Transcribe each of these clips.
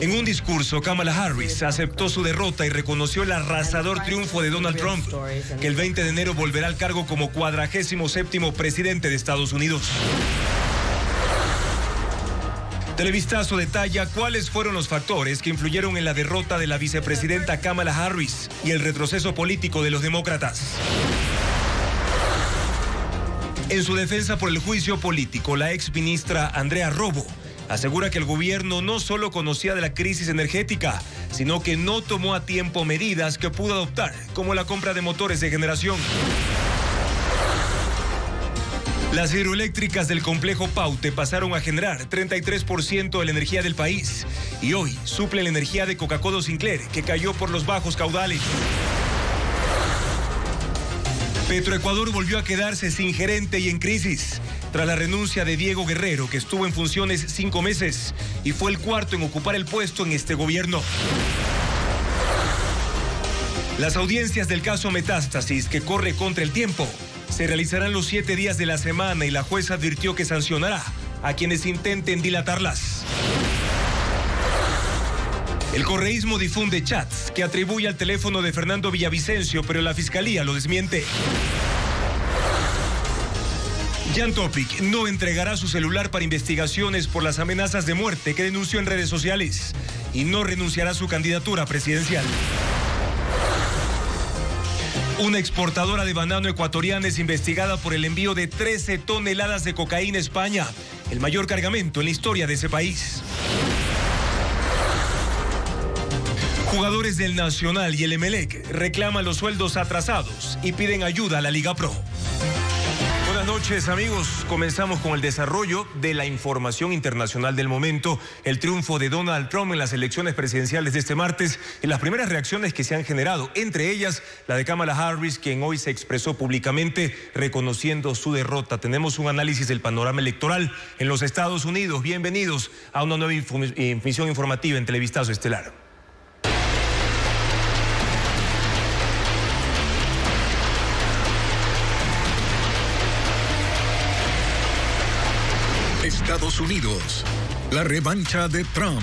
En un discurso, Kamala Harris aceptó su derrota y reconoció el arrasador triunfo de Donald Trump, que el 20 de enero volverá al cargo como 47º presidente de Estados Unidos. Televistazo detalla cuáles fueron los factores que influyeron en la derrota de la vicepresidenta Kamala Harris y el retroceso político de los demócratas. En su defensa por el juicio político, la exministra Andrea Robo asegura que el gobierno no solo conocía de la crisis energética, sino que no tomó a tiempo medidas que pudo adoptar, como la compra de motores de generación. Las hidroeléctricas del complejo Paute pasaron a generar 33% de la energía del país y hoy suplen la energía de Coca-Cola Sinclair, que cayó por los bajos caudales. Petroecuador volvió a quedarse sin gerente y en crisis, tras la renuncia de Diego Guerrero, que estuvo en funciones 5 meses y fue el cuarto en ocupar el puesto en este gobierno. Las audiencias del caso Metástasis, que corre contra el tiempo, se realizarán los 7 días de la semana y la jueza advirtió que sancionará a quienes intenten dilatarlas. El correísmo difunde chats que atribuye al teléfono de Fernando Villavicencio, pero la fiscalía lo desmiente. Jan Topic no entregará su celular para investigaciones por las amenazas de muerte que denunció en redes sociales y no renunciará a su candidatura presidencial. Una exportadora de banano ecuatoriana es investigada por el envío de 13 toneladas de cocaína a España, el mayor cargamento en la historia de ese país. Jugadores del Nacional y el Emelec reclaman los sueldos atrasados y piden ayuda a la Liga Pro. Buenas noches, amigos. Comenzamos con el desarrollo de la información internacional del momento, el triunfo de Donald Trump en las elecciones presidenciales de este martes y las primeras reacciones que se han generado, entre ellas la de Kamala Harris, quien hoy se expresó públicamente reconociendo su derrota. Tenemos un análisis del panorama electoral en los Estados Unidos. Bienvenidos a una nueva emisión informativa en Televistazo Estelar. Estados Unidos, la revancha de Trump.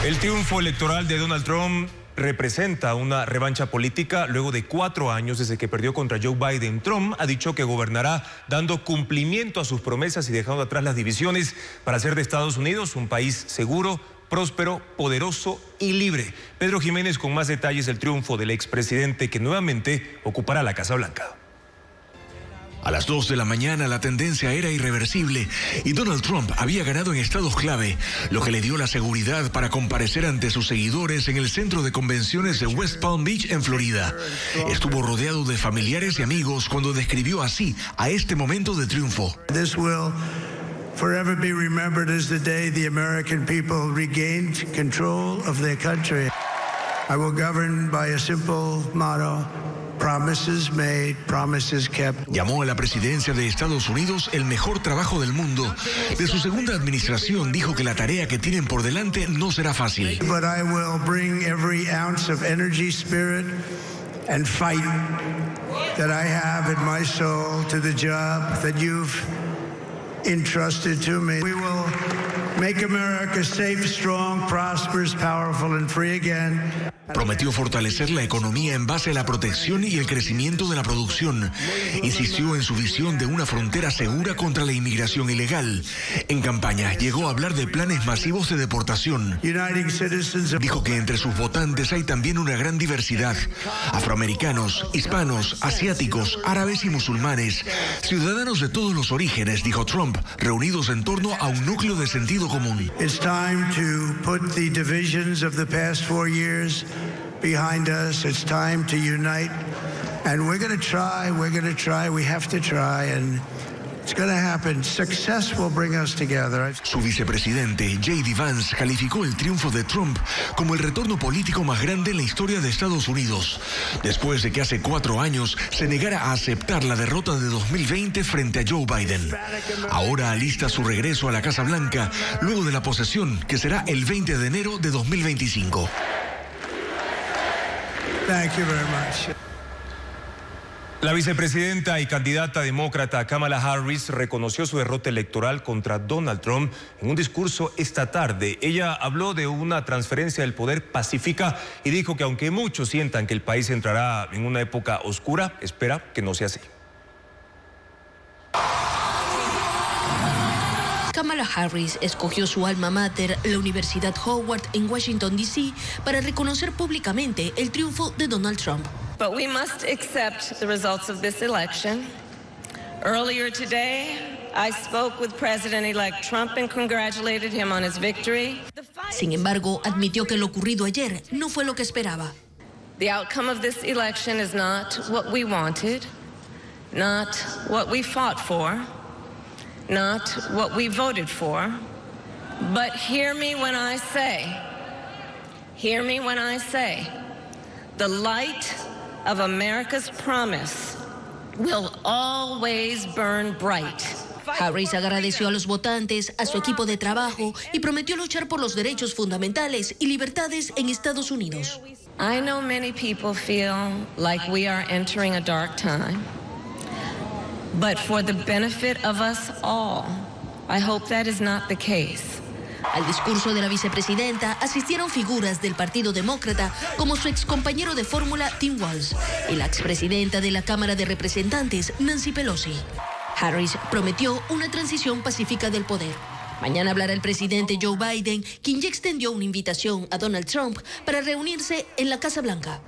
El triunfo electoral de Donald Trump representa una revancha política luego de 4 años desde que perdió contra Joe Biden. Trump ha dicho que gobernará dando cumplimiento a sus promesas y dejando atrás las divisiones para hacer de Estados Unidos un país seguro, próspero, poderoso y libre. Pedro Jiménez con más detalles del triunfo del expresidente que nuevamente ocupará la Casa Blanca. A las 2 de la mañana la tendencia era irreversible y Donald Trump había ganado en estados clave, lo que le dio la seguridad para comparecer ante sus seguidores en el centro de convenciones de West Palm Beach, en Florida. Estuvo rodeado de familiares y amigos cuando describió así a este momento de triunfo. This will forever be remembered as the day the American people regained control of their country. I will govern by a simple motto: promises made, promises kept. Llamó a la presidencia de Estados Unidos el mejor trabajo del mundo. De su segunda administración dijo que la tarea que tienen por delante no será fácil. But I will bring every ounce of energy, spirit, and fight that I have in my soul to the job that you've entrusted to me. We will make America safe, strong, prosperous, powerful, and free again. Prometió fortalecer la economía en base a la protección y el crecimiento de la producción. Insistió en su visión de una frontera segura contra la inmigración ilegal. En campaña llegó a hablar de planes masivos de deportación. Dijo que entre sus votantes hay también una gran diversidad: afroamericanos, hispanos, asiáticos, árabes y musulmanes. Ciudadanos de todos los orígenes, dijo Trump, reunidos en torno a un núcleo de sentido común. It's time to put the divisions of the past 4 years behind us. It's time to unite, and we're going to try, we have to try, and it's going to happen. Success will bring us together. Su vicepresidente, J.D. Vance, calificó el triunfo de Trump como el retorno político más grande en la historia de Estados Unidos, después de que hace 4 años se negara a aceptar la derrota de 2020 frente a Joe Biden. Ahora alista su regreso a la Casa Blanca, luego de la posesión, que será el 20 de enero de 2025. Thank you very much. La vicepresidenta y candidata demócrata Kamala Harris reconoció su derrota electoral contra Donald Trump en un discurso esta tarde. Ella habló de una transferencia del poder pacífica y dijo que aunque muchos sientan que el país entrará en una época oscura, espera que no sea así. Kamala Harris escogió su alma mater, la Universidad Howard en Washington, D.C., para reconocer públicamente el triunfo de Donald Trump. But we must accept the results of this election. Earlier today, I spoke with President-elect Trump and congratulated him on his victory. Sin embargo, admitió que lo ocurrido ayer no fue lo que esperaba. The outcome of this election is not what we wanted, not what we fought for, not what we voted for, but hear me when I say, the light of America's promise will always burn bright. Harris agradeció a los votantes, a su equipo de trabajo y prometió luchar por los derechos fundamentales y libertades en Estados Unidos. I know many people feel like we are entering a dark time, but for the benefit of us all, I hope that is not the case. Al discurso de la vicepresidenta asistieron figuras del Partido Demócrata como su excompañero de fórmula Tim Walz y la expresidenta de la Cámara de Representantes Nancy Pelosi. Harris prometió una transición pacífica del poder. Mañana hablará el presidente Joe Biden, quien ya extendió una invitación a Donald Trump para reunirse en la Casa Blanca.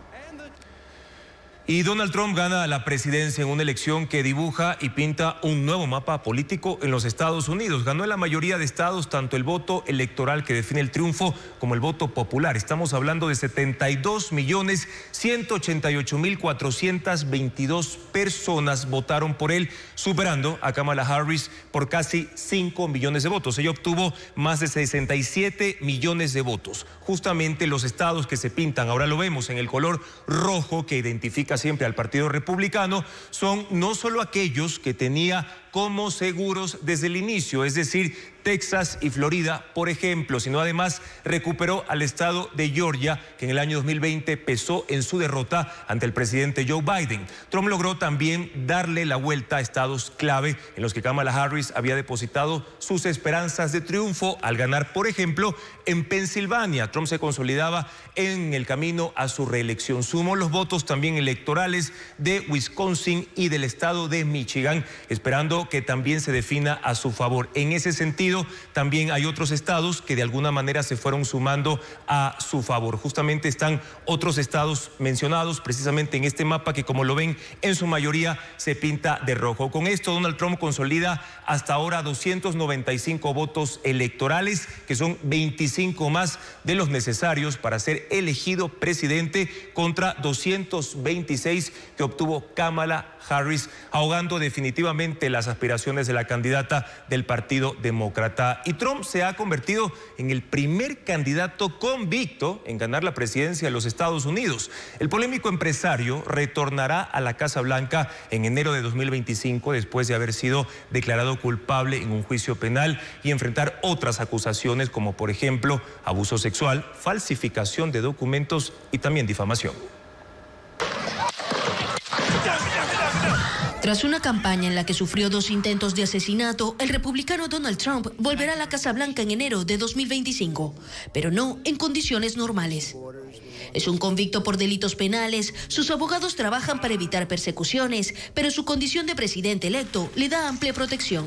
Y Donald Trump gana la presidencia en una elección que dibuja y pinta un nuevo mapa político en los Estados Unidos. Ganó en la mayoría de estados tanto el voto electoral que define el triunfo como el voto popular. Estamos hablando de 72.188.422 personas votaron por él, superando a Kamala Harris por casi 5 millones de votos. Ella obtuvo más de 67 millones de votos. Justamente los estados que se pintan, ahora lo vemos en el color rojo que identifica siempre al Partido Republicano, son no solo aquellos que tenía como seguros desde el inicio, es decir, Texas y Florida, por ejemplo, sino además recuperó al estado de Georgia, que en el año 2020 pesó en su derrota ante el presidente Joe Biden. Trump logró también darle la vuelta a estados clave en los que Kamala Harris había depositado sus esperanzas de triunfo al ganar, por ejemplo, en Pensilvania. Trump se consolidaba en el camino a su reelección. Sumó los votos también electorales de Wisconsin y del estado de Michigan, esperando que también se defina a su favor. En ese sentido, también hay otros estados que de alguna manera se fueron sumando a su favor. Justamente están otros estados mencionados precisamente en este mapa que, como lo ven, en su mayoría se pinta de rojo. Con esto, Donald Trump consolida hasta ahora 295 votos electorales, que son 25 más de los necesarios para ser elegido presidente, contra 226 que obtuvo Kamala Harris, ahogando definitivamente las aspiraciones de la candidata del Partido Demócrata. Y Trump se ha convertido en el primer candidato convicto en ganar la presidencia de los Estados Unidos. El polémico empresario retornará a la Casa Blanca en enero de 2025 después de haber sido declarado culpable en un juicio penal y enfrentar otras acusaciones como, por ejemplo, abuso sexual, falsificación de documentos y también difamación. Tras una campaña en la que sufrió 2 intentos de asesinato, el republicano Donald Trump volverá a la Casa Blanca en enero de 2025, pero no en condiciones normales. Es un convicto por delitos penales, sus abogados trabajan para evitar persecuciones, pero su condición de presidente electo le da amplia protección.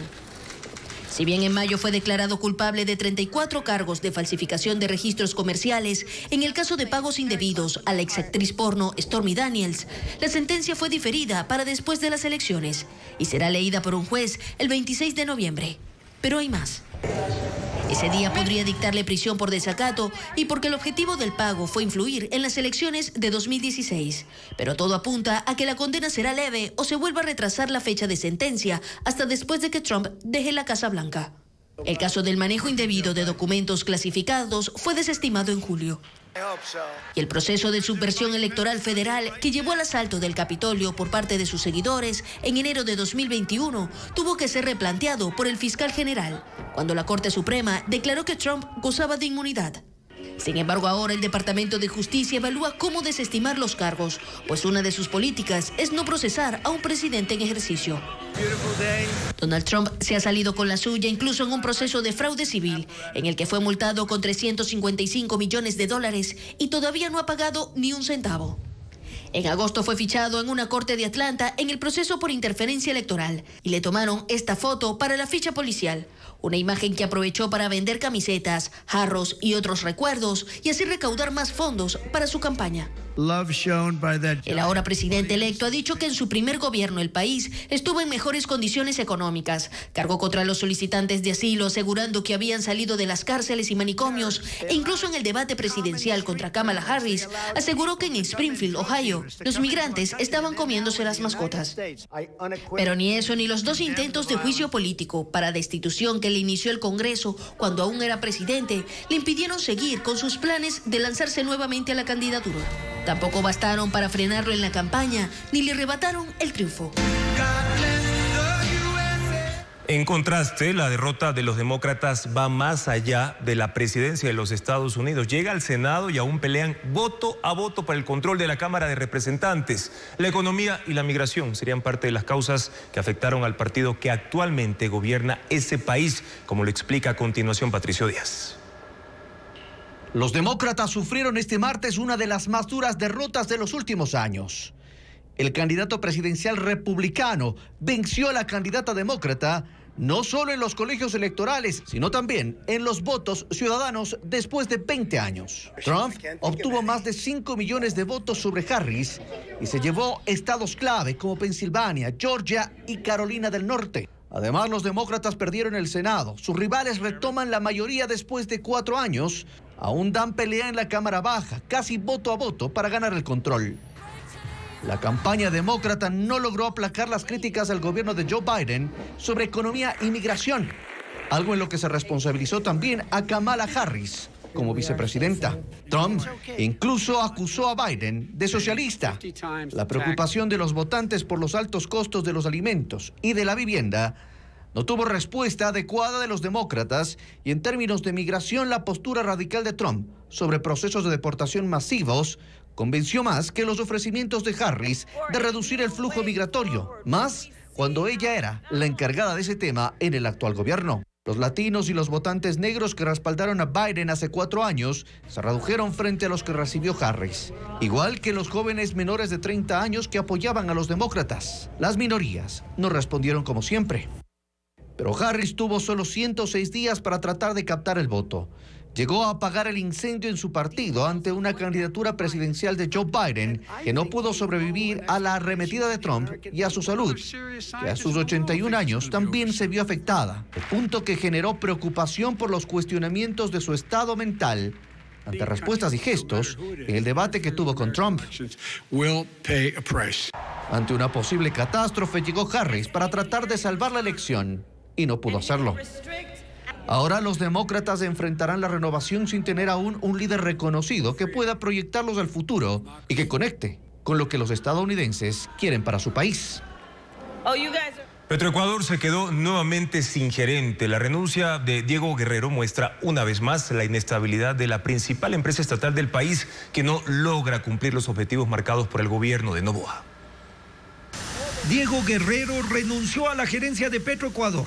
Si bien en mayo fue declarado culpable de 34 cargos de falsificación de registros comerciales en el caso de pagos indebidos a la exactriz porno Stormy Daniels, la sentencia fue diferida para después de las elecciones y será leída por un juez el 26 de noviembre. Pero hay más. Ese día podría dictarle prisión por desacato y porque el objetivo del pago fue influir en las elecciones de 2016. Pero todo apunta a que la condena será leve o se vuelva a retrasar la fecha de sentencia hasta después de que Trump deje la Casa Blanca. El caso del manejo indebido de documentos clasificados fue desestimado en julio. Y el proceso de subversión electoral federal que llevó al asalto del Capitolio por parte de sus seguidores en enero de 2021 tuvo que ser replanteado por el fiscal general, cuando la Corte Suprema declaró que Trump gozaba de inmunidad. Sin embargo, ahora el Departamento de Justicia evalúa cómo desestimar los cargos, pues una de sus políticas es no procesar a un presidente en ejercicio. Donald Trump se ha salido con la suya incluso en un proceso de fraude civil, en el que fue multado con $355 millones y todavía no ha pagado ni un centavo. En agosto fue fichado en una corte de Atlanta en el proceso por interferencia electoral y le tomaron esta foto para la ficha policial, una imagen que aprovechó para vender camisetas, jarros y otros recuerdos y así recaudar más fondos para su campaña. El ahora presidente electo ha dicho que en su primer gobierno el país estuvo en mejores condiciones económicas. Cargó contra los solicitantes de asilo asegurando que habían salido de las cárceles y manicomios e incluso en el debate presidencial contra Kamala Harris aseguró que en Springfield, Ohio, los migrantes estaban comiéndose las mascotas. Pero ni eso ni los 2 intentos de juicio político para destitución que le inició el Congreso cuando aún era presidente le impidieron seguir con sus planes de lanzarse nuevamente a la candidatura. Tampoco bastaron para frenarlo en la campaña, ni le arrebataron el triunfo. En contraste, la derrota de los demócratas va más allá de la presidencia de los Estados Unidos. Llega al Senado y aún pelean voto a voto para el control de la Cámara de Representantes. La economía y la migración serían parte de las causas que afectaron al partido que actualmente gobierna ese país, como lo explica a continuación Patricio Díaz. Los demócratas sufrieron este martes una de las más duras derrotas de los últimos años. El candidato presidencial republicano venció a la candidata demócrata no solo en los colegios electorales, sino también en los votos ciudadanos después de 20 años. Trump obtuvo más de 5 millones de votos sobre Harris y se llevó estados clave como Pensilvania, Georgia y Carolina del Norte. Además, los demócratas perdieron el Senado. Sus rivales retoman la mayoría después de 4 años. Aún dan pelea en la Cámara Baja, casi voto a voto para ganar el control. La campaña demócrata no logró aplacar las críticas al gobierno de Joe Biden sobre economía y migración, algo en lo que se responsabilizó también a Kamala Harris como vicepresidenta. Trump incluso acusó a Biden de socialista. La preocupación de los votantes por los altos costos de los alimentos y de la vivienda no tuvo respuesta adecuada de los demócratas y en términos de migración la postura radical de Trump sobre procesos de deportación masivos convenció más que los ofrecimientos de Harris de reducir el flujo migratorio, más cuando ella era la encargada de ese tema en el actual gobierno. Los latinos y los votantes negros que respaldaron a Biden hace 4 años se redujeron frente a los que recibió Harris, igual que los jóvenes menores de 30 años que apoyaban a los demócratas. Las minorías no respondieron como siempre. Pero Harris tuvo solo 106 días para tratar de captar el voto. Llegó a apagar el incendio en su partido ante una candidatura presidencial de Joe Biden que no pudo sobrevivir a la arremetida de Trump y a su salud, que a sus 81 años también se vio afectada, al punto que generó preocupación por los cuestionamientos de su estado mental ante respuestas y gestos en el debate que tuvo con Trump. Ante una posible catástrofe llegó Harris para tratar de salvar la elección y no pudo hacerlo. Ahora los demócratas enfrentarán la renovación sin tener aún un líder reconocido que pueda proyectarlos al futuro y que conecte con lo que los estadounidenses quieren para su país. Petroecuador se quedó nuevamente sin gerente. La renuncia de Diego Guerrero muestra una vez más la inestabilidad de la principal empresa estatal del país que no logra cumplir los objetivos marcados por el gobierno de Noboa. Diego Guerrero renunció a la gerencia de Petroecuador.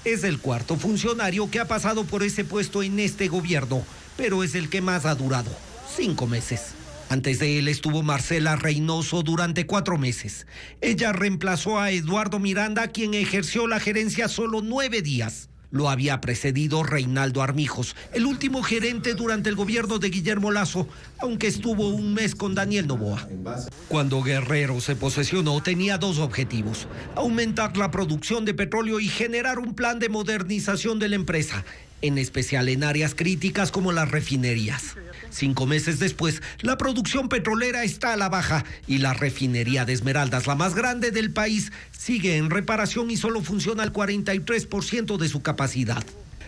Es el 4º funcionario que ha pasado por ese puesto en este gobierno, pero es el que más ha durado, 5 meses. Antes de él estuvo Marcela Reynoso durante 4 meses. Ella reemplazó a Eduardo Miranda, quien ejerció la gerencia solo 9 días. Lo había precedido Reinaldo Armijos, el último gerente durante el gobierno de Guillermo Lasso, aunque estuvo 1 mes con Daniel Noboa. Cuando Guerrero se posesionó, tenía 2 objetivos: aumentar la producción de petróleo y generar un plan de modernización de la empresa, en especial en áreas críticas como las refinerías. 5 meses después, la producción petrolera está a la baja y la refinería de Esmeraldas, la más grande del país, sigue en reparación y solo funciona al 43% de su capacidad.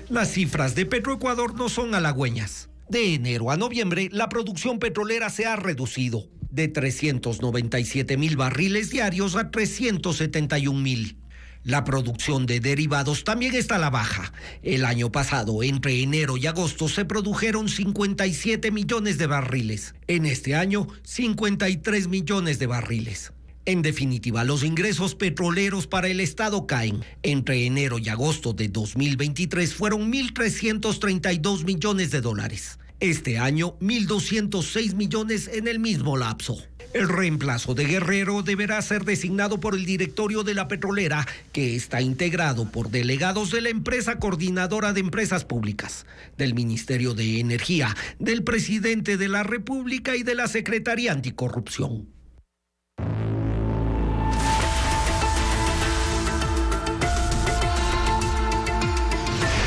Las cifras de Petroecuador no son halagüeñas. De enero a noviembre, la producción petrolera se ha reducido de 397,000 barriles diarios a 371,000. La producción de derivados también está a la baja. El año pasado, entre enero y agosto, se produjeron 57 millones de barriles. En este año, 53 millones de barriles. En definitiva, los ingresos petroleros para el Estado caen. Entre enero y agosto de 2023 fueron 1.332 millones de dólares. Este año, 1.206 millones en el mismo lapso. El reemplazo de Guerrero deberá ser designado por el directorio de la petrolera, que está integrado por delegados de la empresa coordinadora de empresas públicas, del Ministerio de Energía, del presidente de la República y de la Secretaría Anticorrupción.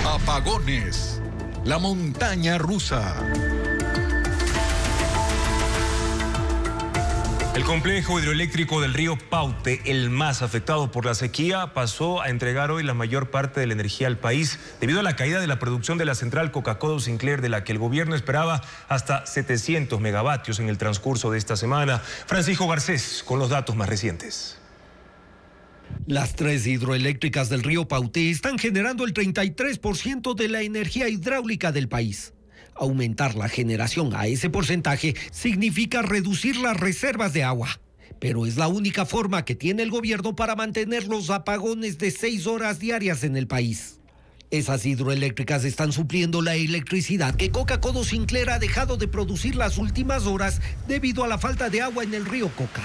Apagones. La montaña rusa. El complejo hidroeléctrico del río Paute, el más afectado por la sequía, pasó a entregar hoy la mayor parte de la energía al país debido a la caída de la producción de la central Coca-Cola Sinclair, de la que el gobierno esperaba hasta 700 megavatios en el transcurso de esta semana. Francisco Garcés con los datos más recientes. Las 3 hidroeléctricas del río Paute están generando el 33% de la energía hidráulica del país. Aumentar la generación a ese porcentaje significa reducir las reservas de agua, pero es la única forma que tiene el gobierno para mantener los apagones de 6 horas diarias en el país. Esas hidroeléctricas están supliendo la electricidad que Coca-Cola Sinclair ha dejado de producir las últimas horas debido a la falta de agua en el río Coca.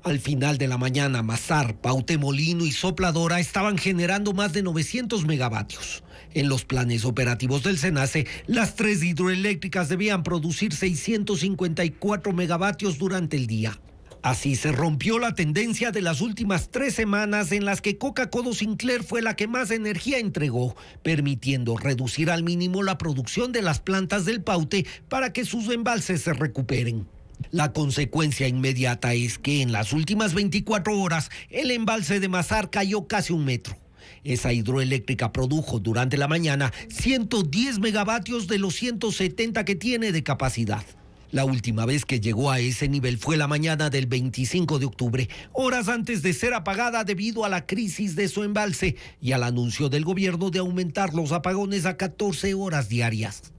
Al final de la mañana, Mazar, Paute Molino y Sopladora estaban generando más de 900 megavatios. En los planes operativos del SENACE, las 3 hidroeléctricas debían producir 654 megavatios durante el día. Así se rompió la tendencia de las últimas 3 semanas en las que Coca-Cola Sinclair fue la que más energía entregó, permitiendo reducir al mínimo la producción de las plantas del Paute para que sus embalses se recuperen. La consecuencia inmediata es que en las últimas 24 horas el embalse de Mazar cayó casi 1 metro. Esa hidroeléctrica produjo durante la mañana 110 megavatios de los 170 que tiene de capacidad. La última vez que llegó a ese nivel fue la mañana del 25 de octubre, horas antes de ser apagada debido a la crisis de su embalse y al anuncio del gobierno de aumentar los apagones a 14 horas diarias.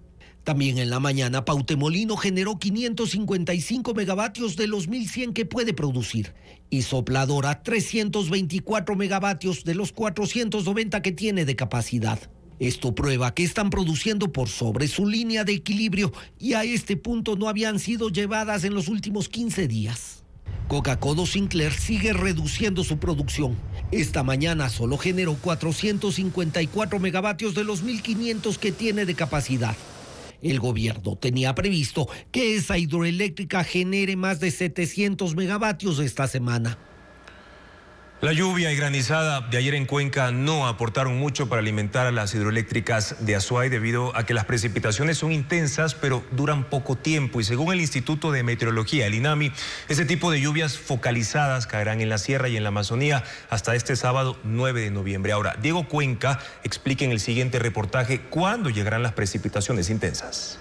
También en la mañana, Paute Molino generó 555 megavatios de los 1.100 que puede producir y Sopladora 324 megavatios de los 490 que tiene de capacidad. Esto prueba que están produciendo por sobre su línea de equilibrio y a este punto no habían sido llevadas en los últimos 15 días. Coca-Cola Sinclair sigue reduciendo su producción. Esta mañana solo generó 454 megavatios de los 1.500 que tiene de capacidad. El gobierno tenía previsto que esa hidroeléctrica genere más de 700 megavatios esta semana. La lluvia y granizada de ayer en Cuenca no aportaron mucho para alimentar a las hidroeléctricas de Azuay debido a que las precipitaciones son intensas pero duran poco tiempo y según el Instituto de Meteorología, el INAMI, ese tipo de lluvias focalizadas caerán en la sierra y en la Amazonía hasta este sábado 9 de noviembre. Ahora, Diego Cuenca explica en el siguiente reportaje cuándo llegarán las precipitaciones intensas.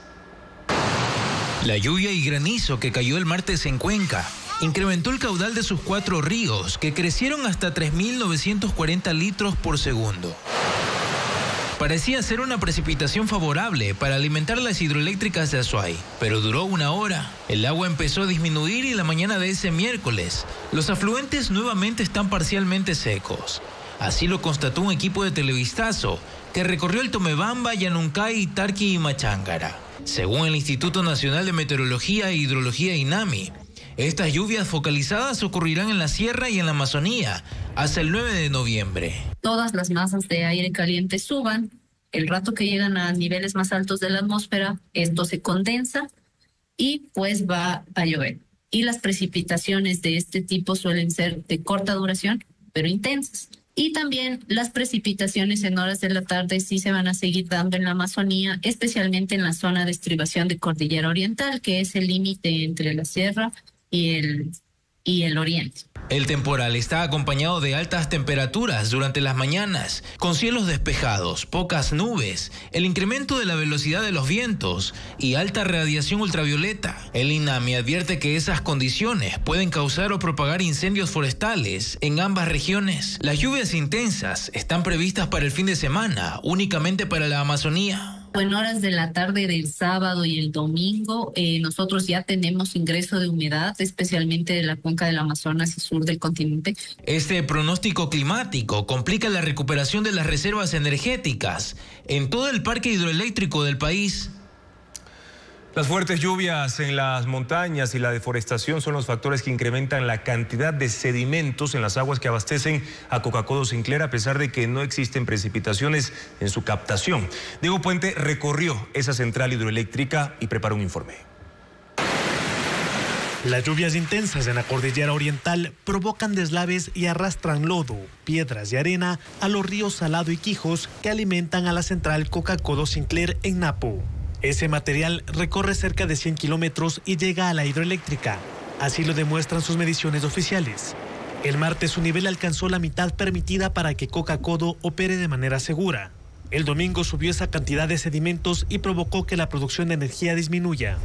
La lluvia y granizo que cayó el martes en Cuenca incrementó el caudal de sus 4 ríos, que crecieron hasta 3.940 litros por segundo. Parecía ser una precipitación favorable para alimentar las hidroeléctricas de Azuay, pero duró 1 hora. El agua empezó a disminuir y la mañana de ese miércoles, los afluentes nuevamente están parcialmente secos. Así lo constató un equipo de Televistazo, que recorrió el Tomebamba, Yanuncay, Tarqui y Machángara. Según el Instituto Nacional de Meteorología e Hidrología INAMI, estas lluvias focalizadas ocurrirán en la sierra y en la Amazonía hasta el 9 de noviembre. Todas las masas de aire caliente suban, el rato que llegan a niveles más altos de la atmósfera, esto se condensa y pues va a llover. Y las precipitaciones de este tipo suelen ser de corta duración, pero intensas. Y también las precipitaciones en horas de la tarde sí se van a seguir dando en la Amazonía, especialmente en la zona de estribación de Cordillera Oriental, que es el límite entre la sierra y y el oriente. El temporal está acompañado de altas temperaturas durante las mañanas, con cielos despejados, pocas nubes, el incremento de la velocidad de los vientos y alta radiación ultravioleta. El INAMI advierte que esas condiciones pueden causar o propagar incendios forestales en ambas regiones. Las lluvias intensas están previstas para el fin de semana, únicamente para la Amazonía. En horas de la tarde del sábado y el domingo, nosotros ya tenemos ingreso de humedad, especialmente de la cuenca del Amazonas y sur del continente. Este pronóstico climático complica la recuperación de las reservas energéticas en todo el parque hidroeléctrico del país. Las fuertes lluvias en las montañas y la deforestación son los factores que incrementan la cantidad de sedimentos en las aguas que abastecen a Coca-Codo Sinclair, a pesar de que no existen precipitaciones en su captación. Diego Puente recorrió esa central hidroeléctrica y preparó un informe. Las lluvias intensas en la cordillera oriental provocan deslaves y arrastran lodo, piedras y arena a los ríos Salado y Quijos que alimentan a la central Coca-Codo Sinclair en Napo. Ese material recorre cerca de 100 kilómetros y llega a la hidroeléctrica. Así lo demuestran sus mediciones oficiales. El martes su nivel alcanzó la mitad permitida para que Coca-Codo opere de manera segura. El domingo subió esa cantidad de sedimentos y provocó que la producción de energía disminuya.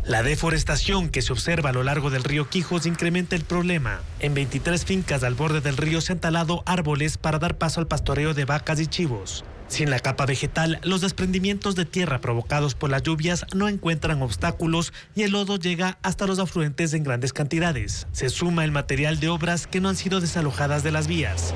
La deforestación que se observa a lo largo del río Quijos incrementa el problema. En 23 fincas al borde del río se han talado árboles para dar paso al pastoreo de vacas y chivos. Sin la capa vegetal, los desprendimientos de tierra provocados por las lluvias no encuentran obstáculos y el lodo llega hasta los afluentes en grandes cantidades. Se suma el material de obras que no han sido desalojadas de las vías.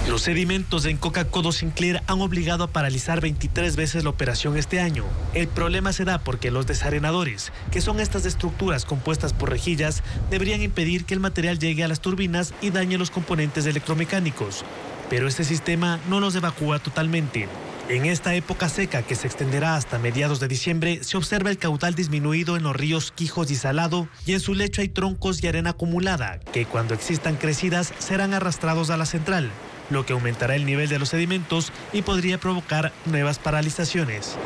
Los sedimentos en Coca-Codo Sinclair han obligado a paralizar 23 veces la operación este año. El problema se da porque los desarenadores, que son estas estructuras compuestas por rejillas, deberían impedir que el material llegue a las turbinas y dañe los componentes electromecánicos. Pero este sistema no los evacúa totalmente. En esta época seca, que se extenderá hasta mediados de diciembre, se observa el caudal disminuido en los ríos Quijos y Salado, y en su lecho hay troncos y arena acumulada, que cuando existan crecidas serán arrastrados a la central, lo que aumentará el nivel de los sedimentos y podría provocar nuevas paralizaciones.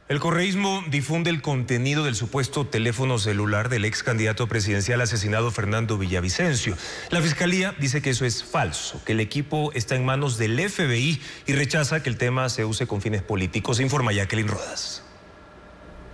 El correísmo difunde el contenido del supuesto teléfono celular del ex candidato presidencial asesinado Fernando Villavicencio. La fiscalía dice que eso es falso, que el equipo está en manos del FBI y rechaza que el tema se use con fines políticos, informa Jacqueline Rodas.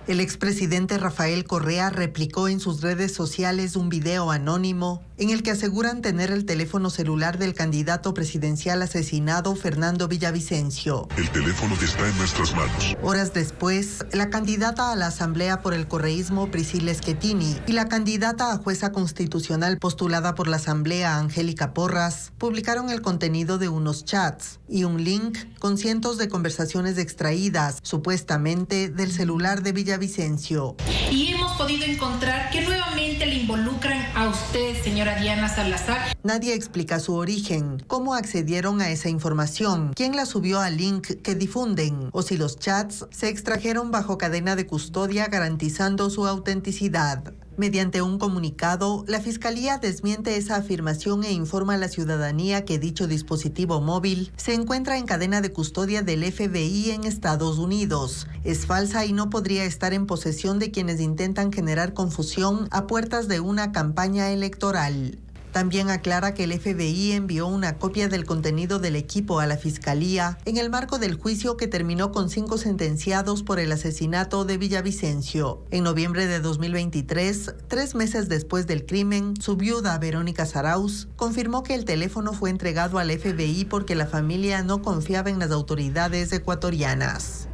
El expresidente Rafael Correa replicó en sus redes sociales un video anónimo en el que aseguran tener el teléfono celular del candidato presidencial asesinado Fernando Villavicencio. El teléfono está en nuestras manos. Horas después, la candidata a la Asamblea por el correísmo, Priscila Schettini, y la candidata a jueza constitucional postulada por la Asamblea, Angélica Porras, publicaron el contenido de unos chats y un link con cientos de conversaciones extraídas, supuestamente, del celular de Villavicencio. Y hemos podido encontrar que nuevamente le involucran a usted, señora Diana Salazar. Nadie explica su origen, cómo accedieron a esa información, quién la subió al link que difunden, o si los chats se extrajeron bajo cadena de custodia garantizando su autenticidad. Mediante un comunicado, la Fiscalía desmiente esa afirmación e informa a la ciudadanía que dicho dispositivo móvil se encuentra en cadena de custodia del FBI en Estados Unidos. Es falsa y no podría estar en posesión de quienes intentan generar confusión a puertas de una campaña electoral. También aclara que el FBI envió una copia del contenido del equipo a la Fiscalía en el marco del juicio que terminó con 5 sentenciados por el asesinato de Villavicencio. En noviembre de 2023, 3 meses después del crimen, su viuda, Verónica Sarauz, confirmó que el teléfono fue entregado al FBI porque la familia no confiaba en las autoridades ecuatorianas.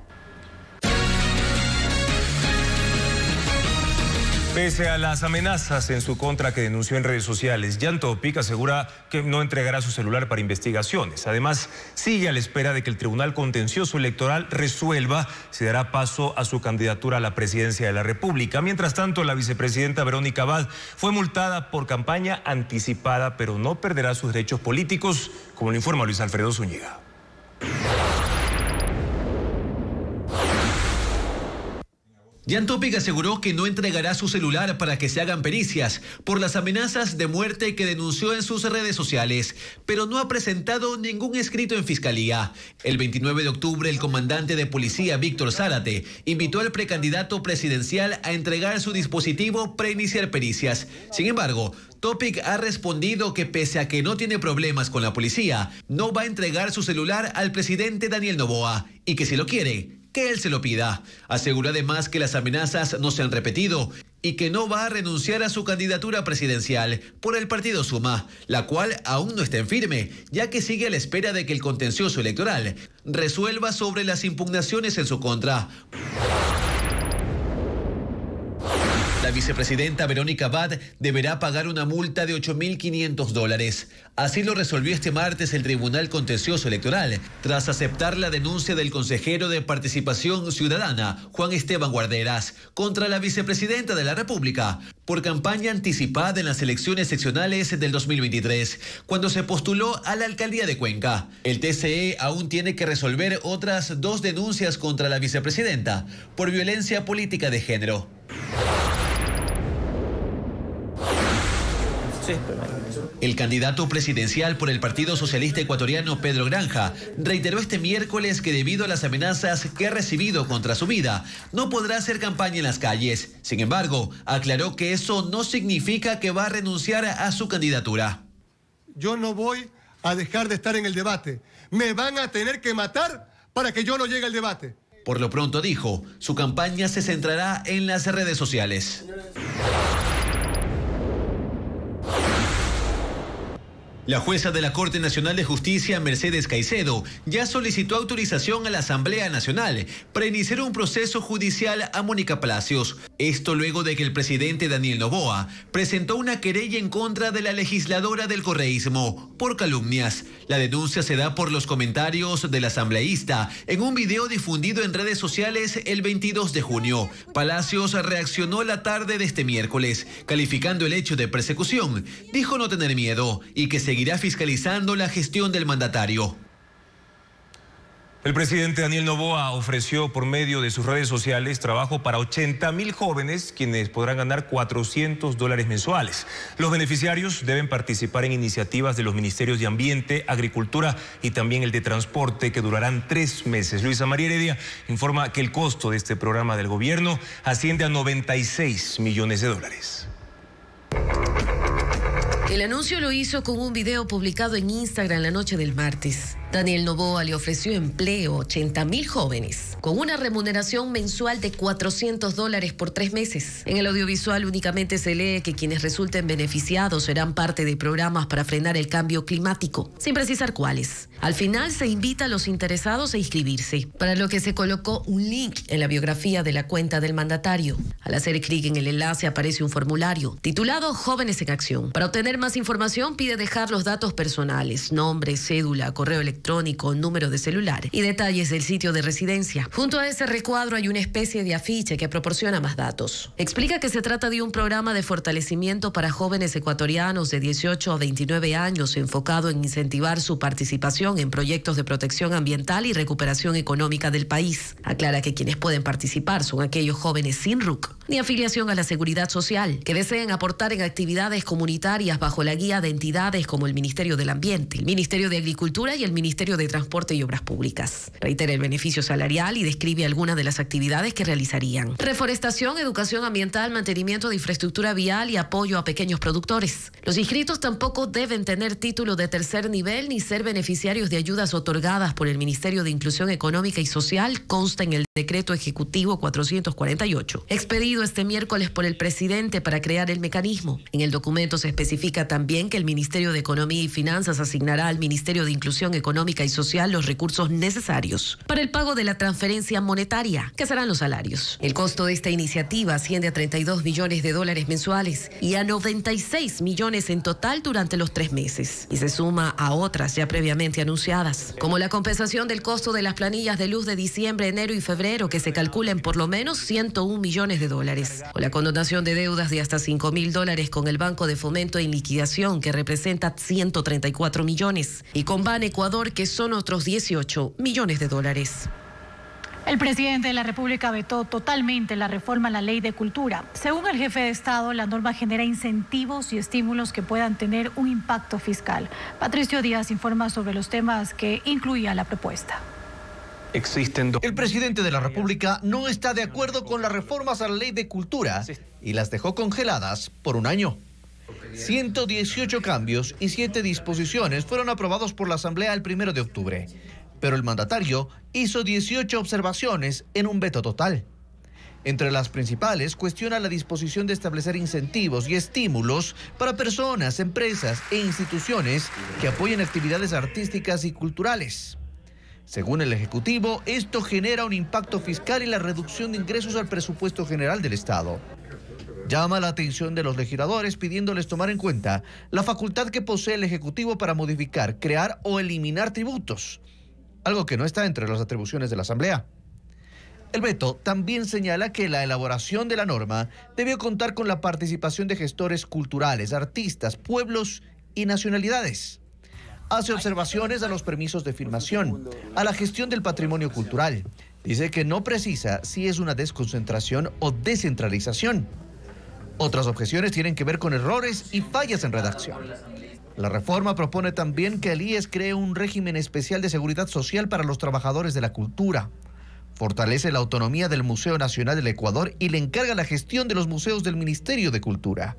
Pese a las amenazas en su contra que denunció en redes sociales, Jan Topic asegura que no entregará su celular para investigaciones. Además, sigue a la espera de que el Tribunal Contencioso Electoral resuelva si dará paso a su candidatura a la presidencia de la República. Mientras tanto, la vicepresidenta Verónica Abad fue multada por campaña anticipada, pero no perderá sus derechos políticos, como lo informa Luis Alfredo Zúñiga. Jan Topic aseguró que no entregará su celular para que se hagan pericias por las amenazas de muerte que denunció en sus redes sociales, pero no ha presentado ningún escrito en fiscalía. El 29 de octubre, el comandante de policía Víctor Zárate invitó al precandidato presidencial a entregar su dispositivo para iniciar pericias. Sin embargo, Topic ha respondido que pese a que no tiene problemas con la policía, no va a entregar su celular al presidente Daniel Noboa y que si lo quiere, que él se lo pida. Aseguró además que las amenazas no se han repetido y que no va a renunciar a su candidatura presidencial por el partido Suma, la cual aún no está en firme, ya que sigue a la espera de que el contencioso electoral resuelva sobre las impugnaciones en su contra. La vicepresidenta Verónica Abad deberá pagar una multa de $8.500. Así lo resolvió este martes el Tribunal Contencioso Electoral, tras aceptar la denuncia del consejero de Participación Ciudadana, Juan Esteban Guarderas, contra la vicepresidenta de la República, por campaña anticipada en las elecciones seccionales del 2023, cuando se postuló a la alcaldía de Cuenca. El TCE aún tiene que resolver otras 2 denuncias contra la vicepresidenta por violencia política de género. El candidato presidencial por el Partido Socialista Ecuatoriano, Pedro Granja, reiteró este miércoles que debido a las amenazas que ha recibido contra su vida, no podrá hacer campaña en las calles. Sin embargo, aclaró que eso no significa que va a renunciar a su candidatura. Yo no voy a dejar de estar en el debate. Me van a tener que matar para que yo no llegue al debate. Por lo pronto dijo, su campaña se centrará en las redes sociales. La jueza de la Corte Nacional de Justicia, Mercedes Caicedo, ya solicitó autorización a la Asamblea Nacional para iniciar un proceso judicial a Mónica Palacios. Esto luego de que el presidente Daniel Noboa presentó una querella en contra de la legisladora del correísmo por calumnias. La denuncia se da por los comentarios del asambleísta en un video difundido en redes sociales el 22 de junio. Palacios reaccionó la tarde de este miércoles, calificando el hecho de persecución. Dijo no tener miedo y que seguirá fiscalizando la gestión del mandatario. El presidente Daniel Noboa ofreció por medio de sus redes sociales trabajo para 80.000 jóvenes, quienes podrán ganar $400 mensuales. Los beneficiarios deben participar en iniciativas de los ministerios de Ambiente, Agricultura y también el de Transporte, que durarán 3 meses. Luisa María Heredia informa que el costo de este programa del gobierno asciende a $96 millones. El anuncio lo hizo con un video publicado en Instagram la noche del martes. Daniel Noboa le ofreció empleo a 80.000 jóvenes, con una remuneración mensual de $400 por 3 meses. En el audiovisual únicamente se lee que quienes resulten beneficiados serán parte de programas para frenar el cambio climático, sin precisar cuáles. Al final se invita a los interesados a inscribirse, para lo que se colocó un link en la biografía de la cuenta del mandatario. Al hacer clic en el enlace aparece un formulario titulado Jóvenes en Acción. Para obtener más información pide dejar los datos personales, nombre, cédula, correo electrónico, número de celular y detalles del sitio de residencia. Junto a ese recuadro hay una especie de afiche que proporciona más datos. Explica que se trata de un programa de fortalecimiento para jóvenes ecuatorianos de 18 a 29 años enfocado en incentivar su participación en proyectos de protección ambiental y recuperación económica del país. Aclara que quienes pueden participar son aquellos jóvenes sin RUC ni afiliación a la seguridad social, que deseen aportar en actividades comunitarias bajo la guía de entidades como el Ministerio del Ambiente, el Ministerio de Agricultura y el Ministerio de Transporte y Obras Públicas. Reitera el beneficio salarial y describe algunas de las actividades que realizarían: reforestación, educación ambiental, mantenimiento de infraestructura vial y apoyo a pequeños productores. Los inscritos tampoco deben tener título de tercer nivel ni ser beneficiarios de ayudas otorgadas por el Ministerio de Inclusión Económica y Social, consta en el Decreto Ejecutivo 448, expedido este miércoles por el presidente para crear el mecanismo. En el documento se especifica también que el Ministerio de Economía y Finanzas asignará al Ministerio de Inclusión Económica y Social los recursos necesarios para el pago de la transferencia monetaria, que serán los salarios. El costo de esta iniciativa asciende a $32 millones mensuales y a 96 millones en total durante los 3 meses, y se suma a otras ya previamente anunciadas, como la compensación del costo de las planillas de luz de diciembre, enero y febrero, que se calcula en por lo menos $101 millones, o la condonación de deudas de hasta $5.000 con el Banco de Fomento en liquidación, que representa 134 millones, y con Ban Ecuador, que son otros $18 millones. El presidente de la República vetó totalmente la reforma a la Ley de Cultura. Según el jefe de Estado, la norma genera incentivos y estímulos que puedan tener un impacto fiscal. Patricio Díaz informa sobre los temas que incluía la propuesta. El presidente de la República no está de acuerdo con las reformas a la Ley de Cultura y las dejó congeladas por un año. 118 cambios y 7 disposiciones fueron aprobados por la Asamblea el 1 de octubre. Pero el mandatario hizo 18 observaciones en un veto total. Entre las principales, cuestiona la disposición de establecer incentivos y estímulos para personas, empresas e instituciones que apoyen actividades artísticas y culturales. Según el Ejecutivo, esto genera un impacto fiscal y la reducción de ingresos al presupuesto general del Estado. Llama la atención de los legisladores pidiéndoles tomar en cuenta la facultad que posee el Ejecutivo para modificar, crear o eliminar tributos, algo que no está entre las atribuciones de la Asamblea. El veto también señala que la elaboración de la norma debió contar con la participación de gestores culturales, artistas, pueblos y nacionalidades. Hace observaciones a los permisos de filmación, a la gestión del patrimonio cultural. Dice que no precisa si es una desconcentración o descentralización. Otras objeciones tienen que ver con errores y fallas en redacción. La reforma propone también que el IES cree un régimen especial de seguridad social para los trabajadores de la cultura. Fortalece la autonomía del Museo Nacional del Ecuador y le encarga la gestión de los museos del Ministerio de Cultura.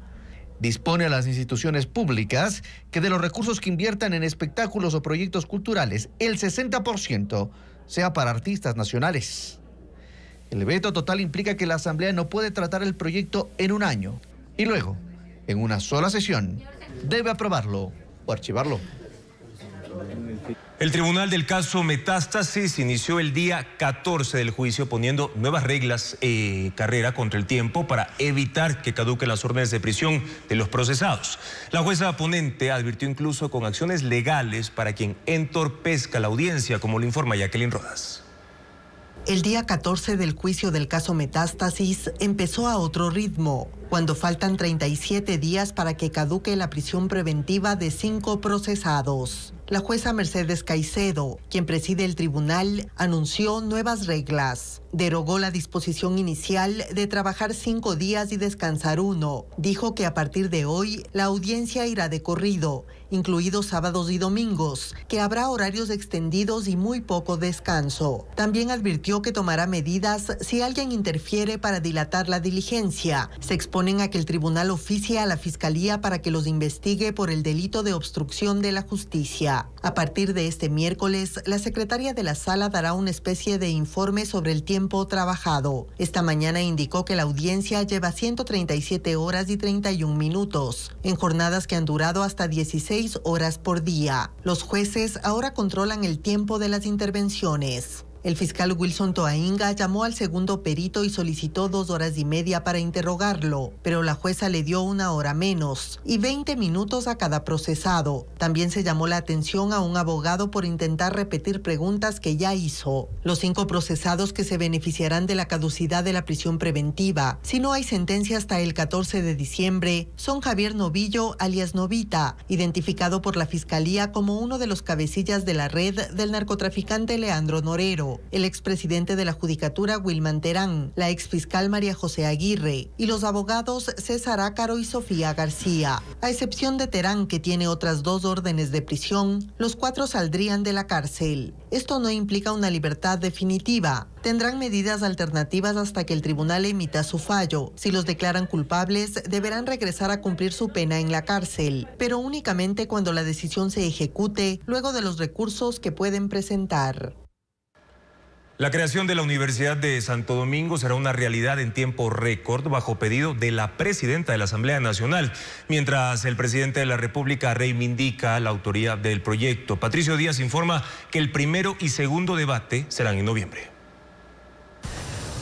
Dispone a las instituciones públicas que de los recursos que inviertan en espectáculos o proyectos culturales, el 60% sea para artistas nacionales. El veto total implica que la Asamblea no puede tratar el proyecto en un año y luego, en una sola sesión, debe aprobarlo o archivarlo. El tribunal del caso Metástasis inició el día 14 del juicio poniendo nuevas reglas carrera contra el tiempo para evitar que caduquen las órdenes de prisión de los procesados. La jueza ponente advirtió incluso con acciones legales para quien entorpezca la audiencia, como lo informa Jacqueline Rodas. El día 14 del juicio del caso Metástasis empezó a otro ritmo, cuando faltan 37 días para que caduque la prisión preventiva de 5 procesados. La jueza Mercedes Caicedo, quien preside el tribunal, anunció nuevas reglas. Derogó la disposición inicial de trabajar 5 días y descansar 1. Dijo que a partir de hoy la audiencia irá de corrido, incluidos sábados y domingos, que habrá horarios extendidos y muy poco descanso. También advirtió que tomará medidas si alguien interfiere para dilatar la diligencia. Se exponen a que el tribunal oficie a la Fiscalía para que los investigue por el delito de obstrucción de la justicia. A partir de este miércoles, la secretaria de la sala dará una especie de informe sobre el tiempo trabajado. Esta mañana indicó que la audiencia lleva 137 horas y 31 minutos, en jornadas que han durado hasta 16 horas por día. Los jueces ahora controlan el tiempo de las intervenciones. El fiscal Wilson Toainga llamó al segundo perito y solicitó 2 horas y media para interrogarlo, pero la jueza le dio 1 hora menos y 20 minutos a cada procesado. También se llamó la atención a un abogado por intentar repetir preguntas que ya hizo. Los 5 procesados que se beneficiarán de la caducidad de la prisión preventiva, si no hay sentencia hasta el 14 de diciembre, son Javier Novillo, alias Novita, identificado por la Fiscalía como uno de los cabecillas de la red del narcotraficante Leandro Norero, el expresidente de la Judicatura Wilman Terán, la exfiscal María José Aguirre y los abogados César Ácaro y Sofía García. A excepción de Terán, que tiene otras 2 órdenes de prisión, los 4 saldrían de la cárcel. Esto no implica una libertad definitiva. Tendrán medidas alternativas hasta que el tribunal emita su fallo. Si los declaran culpables, deberán regresar a cumplir su pena en la cárcel, pero únicamente cuando la decisión se ejecute, luego de los recursos que pueden presentar. La creación de la Universidad de Santo Domingo será una realidad en tiempo récord bajo pedido de la presidenta de la Asamblea Nacional, mientras el presidente de la República reivindica la autoría del proyecto. Patricio Díaz informa que el primero y segundo debate serán en noviembre.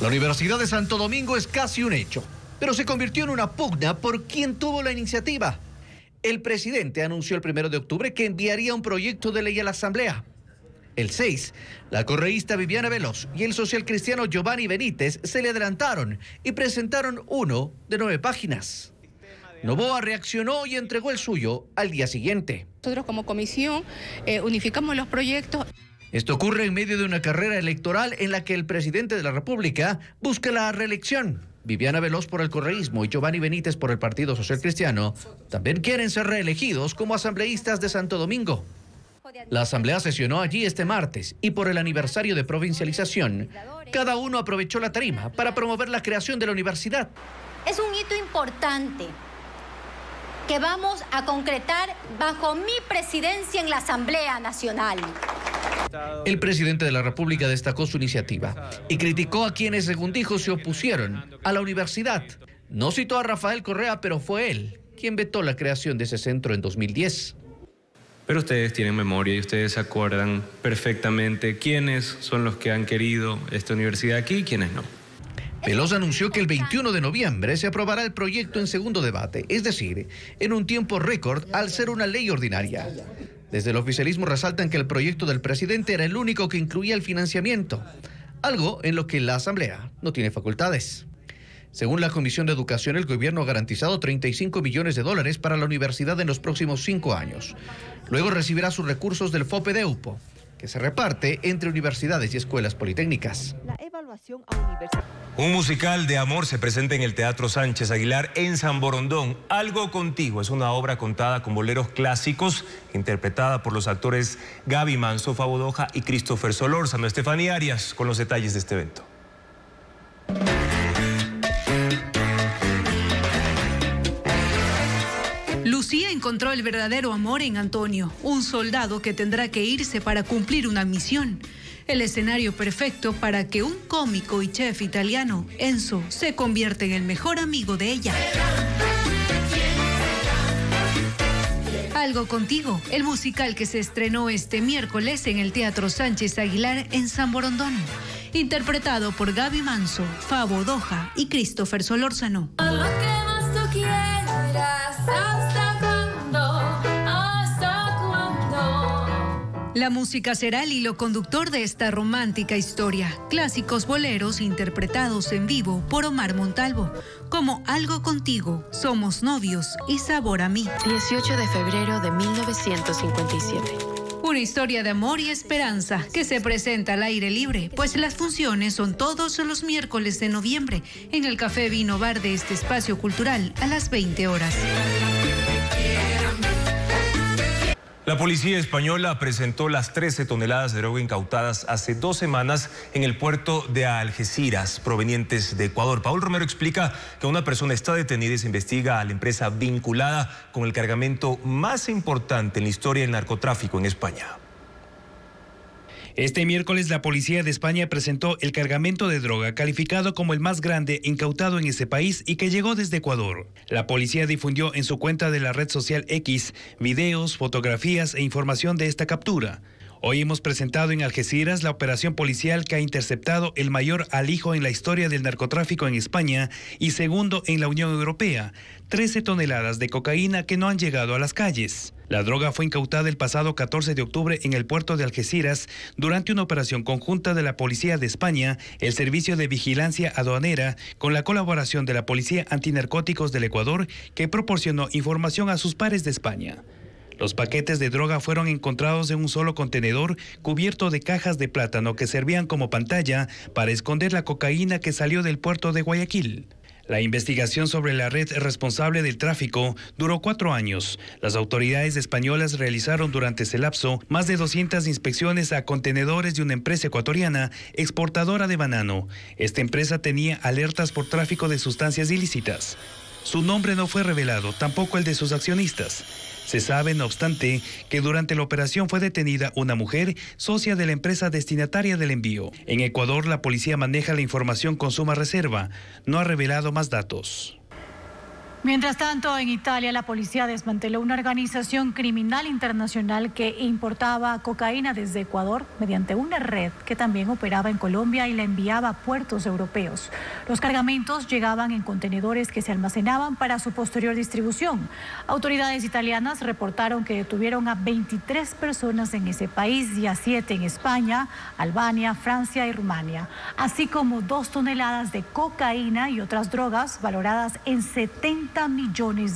La Universidad de Santo Domingo es casi un hecho, pero se convirtió en una pugna por quien tuvo la iniciativa. El presidente anunció el 1 de octubre que enviaría un proyecto de ley a la Asamblea. El 6, la correísta Viviana Veloz y el socialcristiano Giovanni Benítez se le adelantaron y presentaron uno de 9 páginas. Noboa reaccionó y entregó el suyo al día siguiente. Nosotros como comisión unificamos los proyectos. Esto ocurre en medio de una carrera electoral en la que el presidente de la República busca la reelección. Viviana Veloz por el correísmo y Giovanni Benítez por el Partido Social Cristiano también quieren ser reelegidos como asambleístas de Santo Domingo. La asamblea sesionó allí este martes y por el aniversario de provincialización, cada uno aprovechó la tarima para promover la creación de la universidad. Es un hito importante que vamos a concretar bajo mi presidencia en la Asamblea Nacional. El presidente de la República destacó su iniciativa y criticó a quienes, según dijo, se opusieron a la universidad. No citó a Rafael Correa, pero fue él quien vetó la creación de ese centro en 2010. Pero ustedes tienen memoria y ustedes se acuerdan perfectamente quiénes son los que han querido esta universidad aquí y quiénes no. Veloz anunció que el 21 de noviembre se aprobará el proyecto en segundo debate, es decir, en un tiempo récord al ser una ley ordinaria. Desde el oficialismo resaltan que el proyecto del presidente era el único que incluía el financiamiento, algo en lo que la Asamblea no tiene facultades. Según la Comisión de Educación, el gobierno ha garantizado $35 millones para la universidad en los próximos 5 años. Luego recibirá sus recursos del FOPEDEUPO, que se reparte entre universidades y escuelas politécnicas. Un musical de amor se presenta en el Teatro Sánchez Aguilar en San Borondón. Algo contigo es una obra contada con boleros clásicos, interpretada por los actores Gaby Manso, Fabo Doja y Christopher Solórzano. Estefanía Arias con los detalles de este evento. Lucía encontró el verdadero amor en Antonio, un soldado que tendrá que irse para cumplir una misión. El escenario perfecto para que un cómico y chef italiano, Enzo, se convierta en el mejor amigo de ella. Algo contigo, el musical que se estrenó este miércoles en el Teatro Sánchez Aguilar en San Borondón, interpretado por Gaby Manso, Fabo Doja y Christopher Solórzano. La música será el hilo conductor de esta romántica historia. Clásicos boleros interpretados en vivo por Omar Montalvo, como Algo contigo, Somos novios y Sabor a mí. 18 de febrero de 1957. Una historia de amor y esperanza que se presenta al aire libre, pues las funciones son todos los miércoles de noviembre en el Café Vino Bar de este espacio cultural a las 20 horas. La policía española presentó las 13 toneladas de droga incautadas hace 2 semanas en el puerto de Algeciras, provenientes de Ecuador. Paul Romero explica que una persona está detenida y se investiga a la empresa vinculada con el cargamento más importante en la historia del narcotráfico en España. Este miércoles la policía de España presentó el cargamento de droga calificado como el más grande incautado en ese país y que llegó desde Ecuador. La policía difundió en su cuenta de la red social X videos, fotografías e información de esta captura. Hoy hemos presentado en Algeciras la operación policial que ha interceptado el mayor alijo en la historia del narcotráfico en España y segundo en la Unión Europea, 13 toneladas de cocaína que no han llegado a las calles. La droga fue incautada el pasado 14 de octubre en el puerto de Algeciras durante una operación conjunta de la Policía de España, el Servicio de Vigilancia Aduanera, con la colaboración de la Policía Antinarcóticos del Ecuador, que proporcionó información a sus pares de España. Los paquetes de droga fueron encontrados en un solo contenedor cubierto de cajas de plátano que servían como pantalla para esconder la cocaína que salió del puerto de Guayaquil. La investigación sobre la red responsable del tráfico duró 4 años. Las autoridades españolas realizaron durante ese lapso más de 200 inspecciones a contenedores de una empresa ecuatoriana exportadora de banano. Esta empresa tenía alertas por tráfico de sustancias ilícitas. Su nombre no fue revelado, tampoco el de sus accionistas. Se sabe, no obstante, que durante la operación fue detenida una mujer socia de la empresa destinataria del envío. En Ecuador, la policía maneja la información con suma reserva. No ha revelado más datos. Mientras tanto, en Italia, la policía desmanteló una organización criminal internacional que importaba cocaína desde Ecuador mediante una red que también operaba en Colombia y la enviaba a puertos europeos. Los cargamentos llegaban en contenedores que se almacenaban para su posterior distribución. Autoridades italianas reportaron que detuvieron a 23 personas en ese país y a 7 en España, Albania, Francia y Rumania, así como 2 toneladas de cocaína y otras drogas valoradas en $70 millones.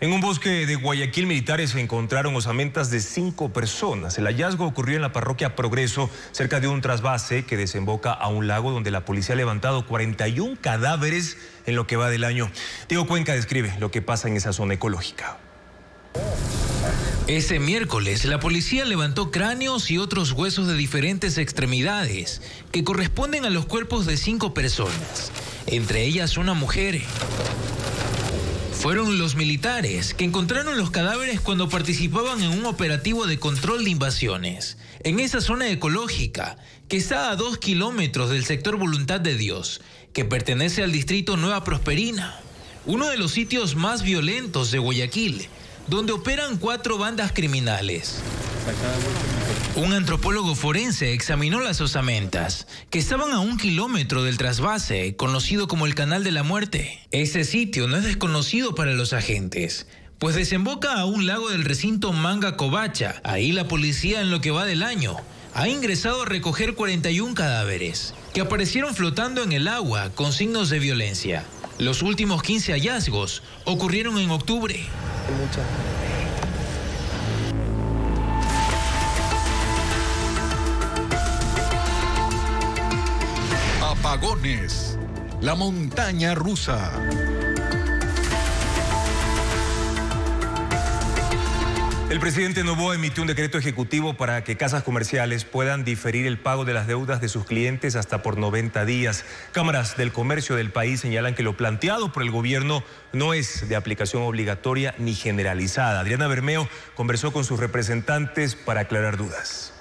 En un bosque de Guayaquil, militares encontraron osamentas de 5 personas. El hallazgo ocurrió en la parroquia Progreso, cerca de un trasvase que desemboca a un lago donde la policía ha levantado 41 cadáveres en lo que va del año. Diego Cuenca describe lo que pasa en esa zona ecológica. Ese miércoles, la policía levantó cráneos y otros huesos de diferentes extremidades que corresponden a los cuerpos de 5 personas, entre ellas una mujer. Fueron los militares que encontraron los cadáveres cuando participaban en un operativo de control de invasiones en esa zona ecológica que está a 2 kilómetros del sector Voluntad de Dios, que pertenece al distrito Nueva Prosperina, uno de los sitios más violentos de Guayaquil, donde operan 4 bandas criminales. Un antropólogo forense examinó las osamentas, que estaban a 1 kilómetro del trasvase, conocido como el Canal de la Muerte. Ese sitio no es desconocido para los agentes, pues desemboca a un lago del recinto Manga Covacha. Ahí la policía, en lo que va del año, ha ingresado a recoger 41 cadáveres, que aparecieron flotando en el agua con signos de violencia. Los últimos 15 hallazgos ocurrieron en octubre. Apagones. La montaña rusa. El presidente Noboa emitió un decreto ejecutivo para que casas comerciales puedan diferir el pago de las deudas de sus clientes hasta por 90 días. Cámaras del comercio del país señalan que lo planteado por el gobierno no es de aplicación obligatoria ni generalizada. Adriana Bermeo conversó con sus representantes para aclarar dudas.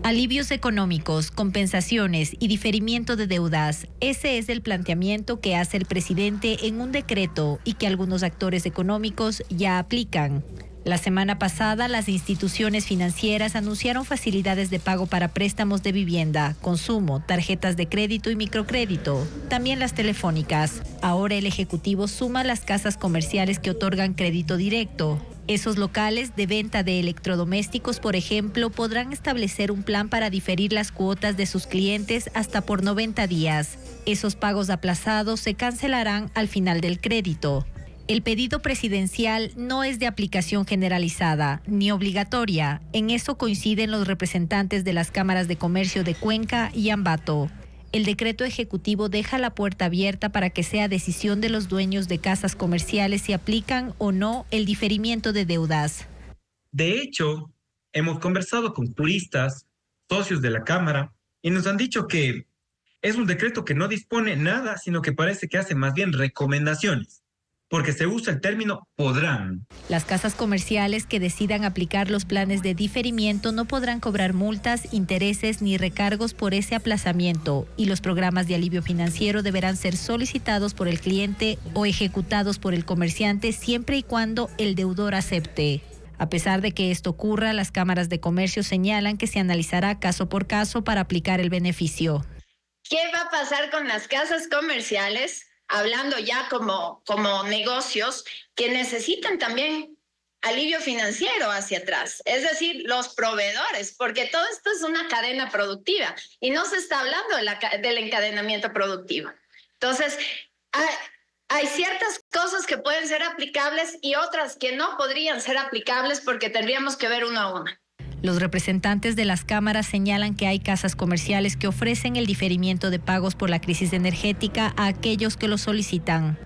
Alivios económicos, compensaciones y diferimiento de deudas. Ese es el planteamiento que hace el presidente en un decreto y que algunos actores económicos ya aplican. La semana pasada, las instituciones financieras anunciaron facilidades de pago para préstamos de vivienda, consumo, tarjetas de crédito y microcrédito, también las telefónicas. Ahora el Ejecutivo suma las casas comerciales que otorgan crédito directo. Esos locales de venta de electrodomésticos, por ejemplo, podrán establecer un plan para diferir las cuotas de sus clientes hasta por 90 días. Esos pagos aplazados se cancelarán al final del crédito. El pedido presidencial no es de aplicación generalizada ni obligatoria. En eso coinciden los representantes de las cámaras de comercio de Cuenca y Ambato. El decreto ejecutivo deja la puerta abierta para que sea decisión de los dueños de casas comerciales si aplican o no el diferimiento de deudas. De hecho, hemos conversado con turistas, socios de la Cámara, y nos han dicho que es un decreto que no dispone nada, sino que parece que hace más bien recomendaciones, porque se usa el término podrán. Las casas comerciales que decidan aplicar los planes de diferimiento no podrán cobrar multas, intereses ni recargos por ese aplazamiento, y los programas de alivio financiero deberán ser solicitados por el cliente o ejecutados por el comerciante siempre y cuando el deudor acepte. A pesar de que esto ocurra, las cámaras de comercio señalan que se analizará caso por caso para aplicar el beneficio. ¿Qué va a pasar con las casas comerciales? Hablando ya como negocios que necesitan también alivio financiero hacia atrás, es decir, los proveedores, porque todo esto es una cadena productiva y no se está hablando del encadenamiento productivo. Entonces, hay ciertas cosas que pueden ser aplicables y otras que no podrían ser aplicables porque tendríamos que ver uno a uno. Los representantes de las cámaras señalan que hay casas comerciales que ofrecen el diferimiento de pagos por la crisis energética a aquellos que lo solicitan.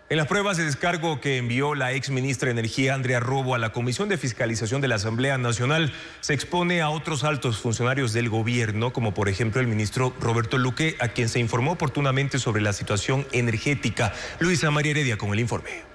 En las pruebas de descargo que envió la exministra de Energía, Andrea Robo, a la Comisión de Fiscalización de la Asamblea Nacional, se expone a otros altos funcionarios del gobierno, como por ejemplo el ministro Roberto Luque, a quien se informó oportunamente sobre la situación energética. Luisa María Heredia con el informe.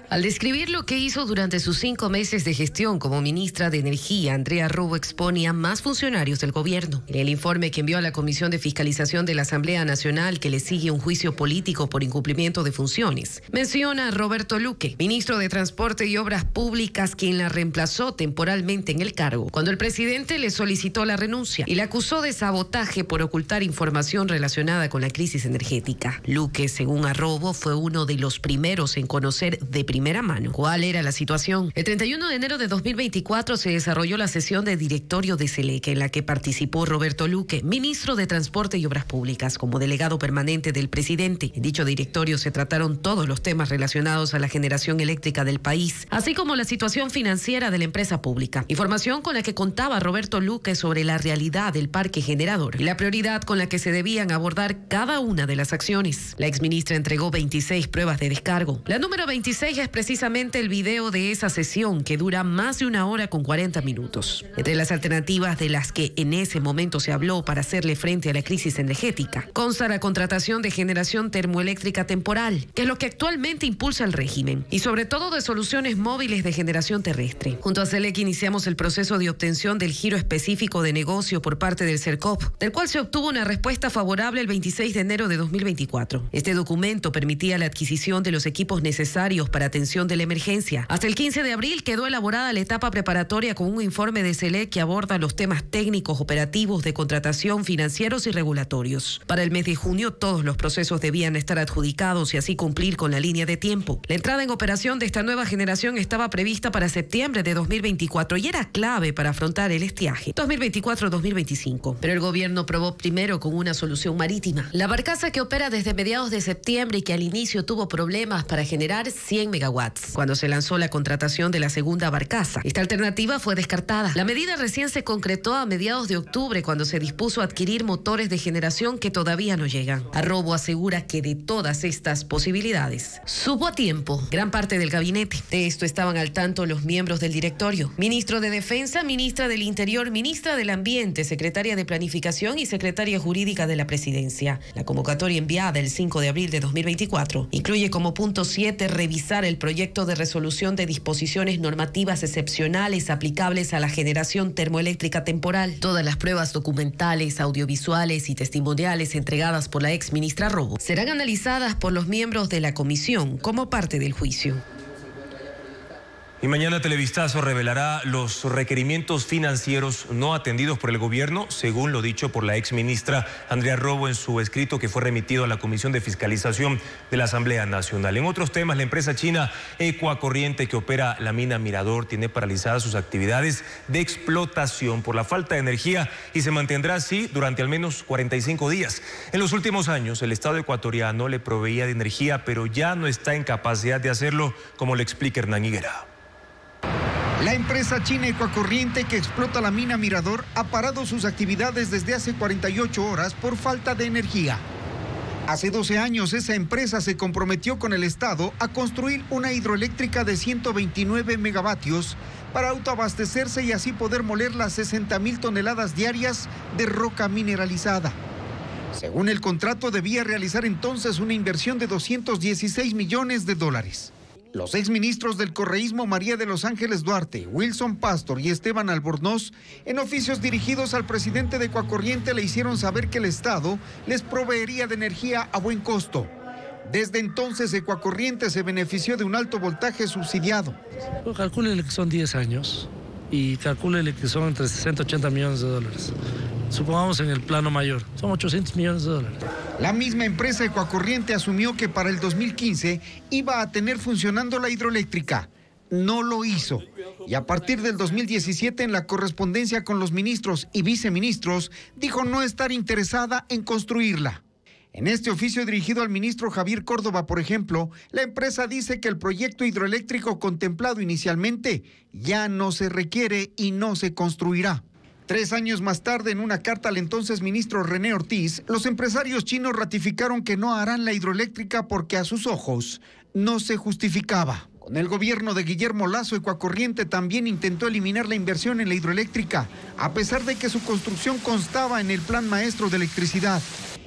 Al describir lo que hizo durante sus 5 meses de gestión como ministra de Energía, Andrea Robo expone a más funcionarios del gobierno. En el informe que envió a la Comisión de Fiscalización de la Asamblea Nacional, que le sigue un juicio político por incumplimiento de funciones, menciona a Roberto Luque, ministro de Transporte y Obras Públicas, quien la reemplazó temporalmente en el cargo cuando el presidente le solicitó la renuncia y la acusó de sabotaje por ocultar información relacionada con la crisis energética. Luque, según a Robo, fue uno de los primeros en conocer de primera primera mano cuál era la situación. El 31 de enero de 2024 se desarrolló la sesión de directorio de SELEC, en la que participó Roberto Luque, ministro de Transporte y Obras Públicas, como delegado permanente del presidente. En dicho directorio se trataron todos los temas relacionados a la generación eléctrica del país, así como la situación financiera de la empresa pública. Información con la que contaba Roberto Luque sobre la realidad del parque generador y la prioridad con la que se debían abordar cada una de las acciones. La exministra entregó 26 pruebas de descargo. La número 26 es precisamente el video de esa sesión, que dura más de 1 hora con 40 minutos. Entre las alternativas de las que en ese momento se habló para hacerle frente a la crisis energética, consta la contratación de generación termoeléctrica temporal, que es lo que actualmente impulsa el régimen, y sobre todo de soluciones móviles de generación terrestre. Junto a SELEC iniciamos el proceso de obtención del giro específico de negocio por parte del CERCOP, del cual se obtuvo una respuesta favorable el 26 de enero de 2024. Este documento permitía la adquisición de los equipos necesarios para atención de la emergencia. Hasta el 15 de abril quedó elaborada la etapa preparatoria con un informe de SELEC que aborda los temas técnicos, operativos, de contratación, financieros y regulatorios. Para el mes de junio todos los procesos debían estar adjudicados y así cumplir con la línea de tiempo. La entrada en operación de esta nueva generación estaba prevista para septiembre de 2024 y era clave para afrontar el estiaje 2024-2025. Pero el gobierno probó primero con una solución marítima. La barcaza, que opera desde mediados de septiembre y que al inicio tuvo problemas para generar 100 megawatts. Cuando se lanzó la contratación de la segunda barcaza, esta alternativa fue descartada. La medida recién se concretó a mediados de octubre, cuando se dispuso a adquirir motores de generación que todavía no llegan. Arrobo asegura que de todas estas posibilidades supo a tiempo gran parte del gabinete. De esto estaban al tanto los miembros del directorio: ministro de Defensa, ministra del Interior, ministra del Ambiente, secretaria de Planificación y secretaria jurídica de la Presidencia. La convocatoria enviada el 5 de abril de 2024 incluye como punto 7 revisar el proyecto de resolución de disposiciones normativas excepcionales aplicables a la generación termoeléctrica temporal. Todas las pruebas documentales, audiovisuales y testimoniales entregadas por la ex ministra Robo serán analizadas por los miembros de la comisión como parte del juicio. Y mañana Televistazo revelará los requerimientos financieros no atendidos por el gobierno, según lo dicho por la exministra Andrea Robo en su escrito que fue remitido a la Comisión de Fiscalización de la Asamblea Nacional. En otros temas, la empresa china Ecuacorriente, que opera la mina Mirador, tiene paralizadas sus actividades de explotación por la falta de energía y se mantendrá así durante al menos 45 días. En los últimos años, el Estado ecuatoriano le proveía de energía, pero ya no está en capacidad de hacerlo, como le explica Hernán Higuera. La empresa china Ecuacorriente, que explota la mina Mirador, ha parado sus actividades desde hace 48 horas por falta de energía. Hace 12 años esa empresa se comprometió con el Estado a construir una hidroeléctrica de 129 megavatios para autoabastecerse y así poder moler las 60,000 toneladas diarias de roca mineralizada. Según el contrato, debía realizar entonces una inversión de $216 millones. Los exministros del correísmo María de los Ángeles Duarte, Wilson Pastor y Esteban Albornoz, en oficios dirigidos al presidente de Ecuacorriente, le hicieron saber que el Estado les proveería de energía a buen costo. Desde entonces, Ecuacorriente se benefició de un alto voltaje subsidiado. Calcúlele que son 10 años y calcúlele que son entre 60 y 80 millones de dólares. Supongamos en el plano mayor, son 800 millones de dólares. La misma empresa Ecuacorriente asumió que para el 2015 iba a tener funcionando la hidroeléctrica. No lo hizo. Y a partir del 2017, en la correspondencia con los ministros y viceministros, dijo no estar interesada en construirla. En este oficio dirigido al ministro Javier Córdoba, por ejemplo, la empresa dice que el proyecto hidroeléctrico contemplado inicialmente ya no se requiere y no se construirá. 3 años más tarde, en una carta al entonces ministro René Ortiz, los empresarios chinos ratificaron que no harán la hidroeléctrica porque a sus ojos no se justificaba. Con el gobierno de Guillermo Lasso, Ecuacorriente también intentó eliminar la inversión en la hidroeléctrica, a pesar de que su construcción constaba en el Plan Maestro de Electricidad.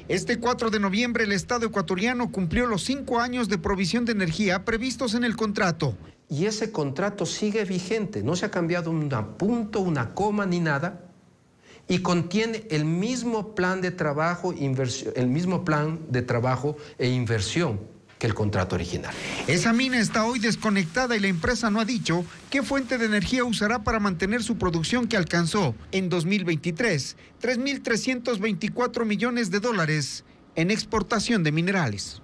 Este 4 de noviembre, el Estado ecuatoriano cumplió los 5 años de provisión de energía previstos en el contrato. Y ese contrato sigue vigente, no se ha cambiado un punto, una coma ni nada. Y contiene el mismo plan de trabajo, e inversión que el contrato original. Esa mina está hoy desconectada y la empresa no ha dicho qué fuente de energía usará para mantener su producción, que alcanzó en 2023 $3.324 millones en exportación de minerales.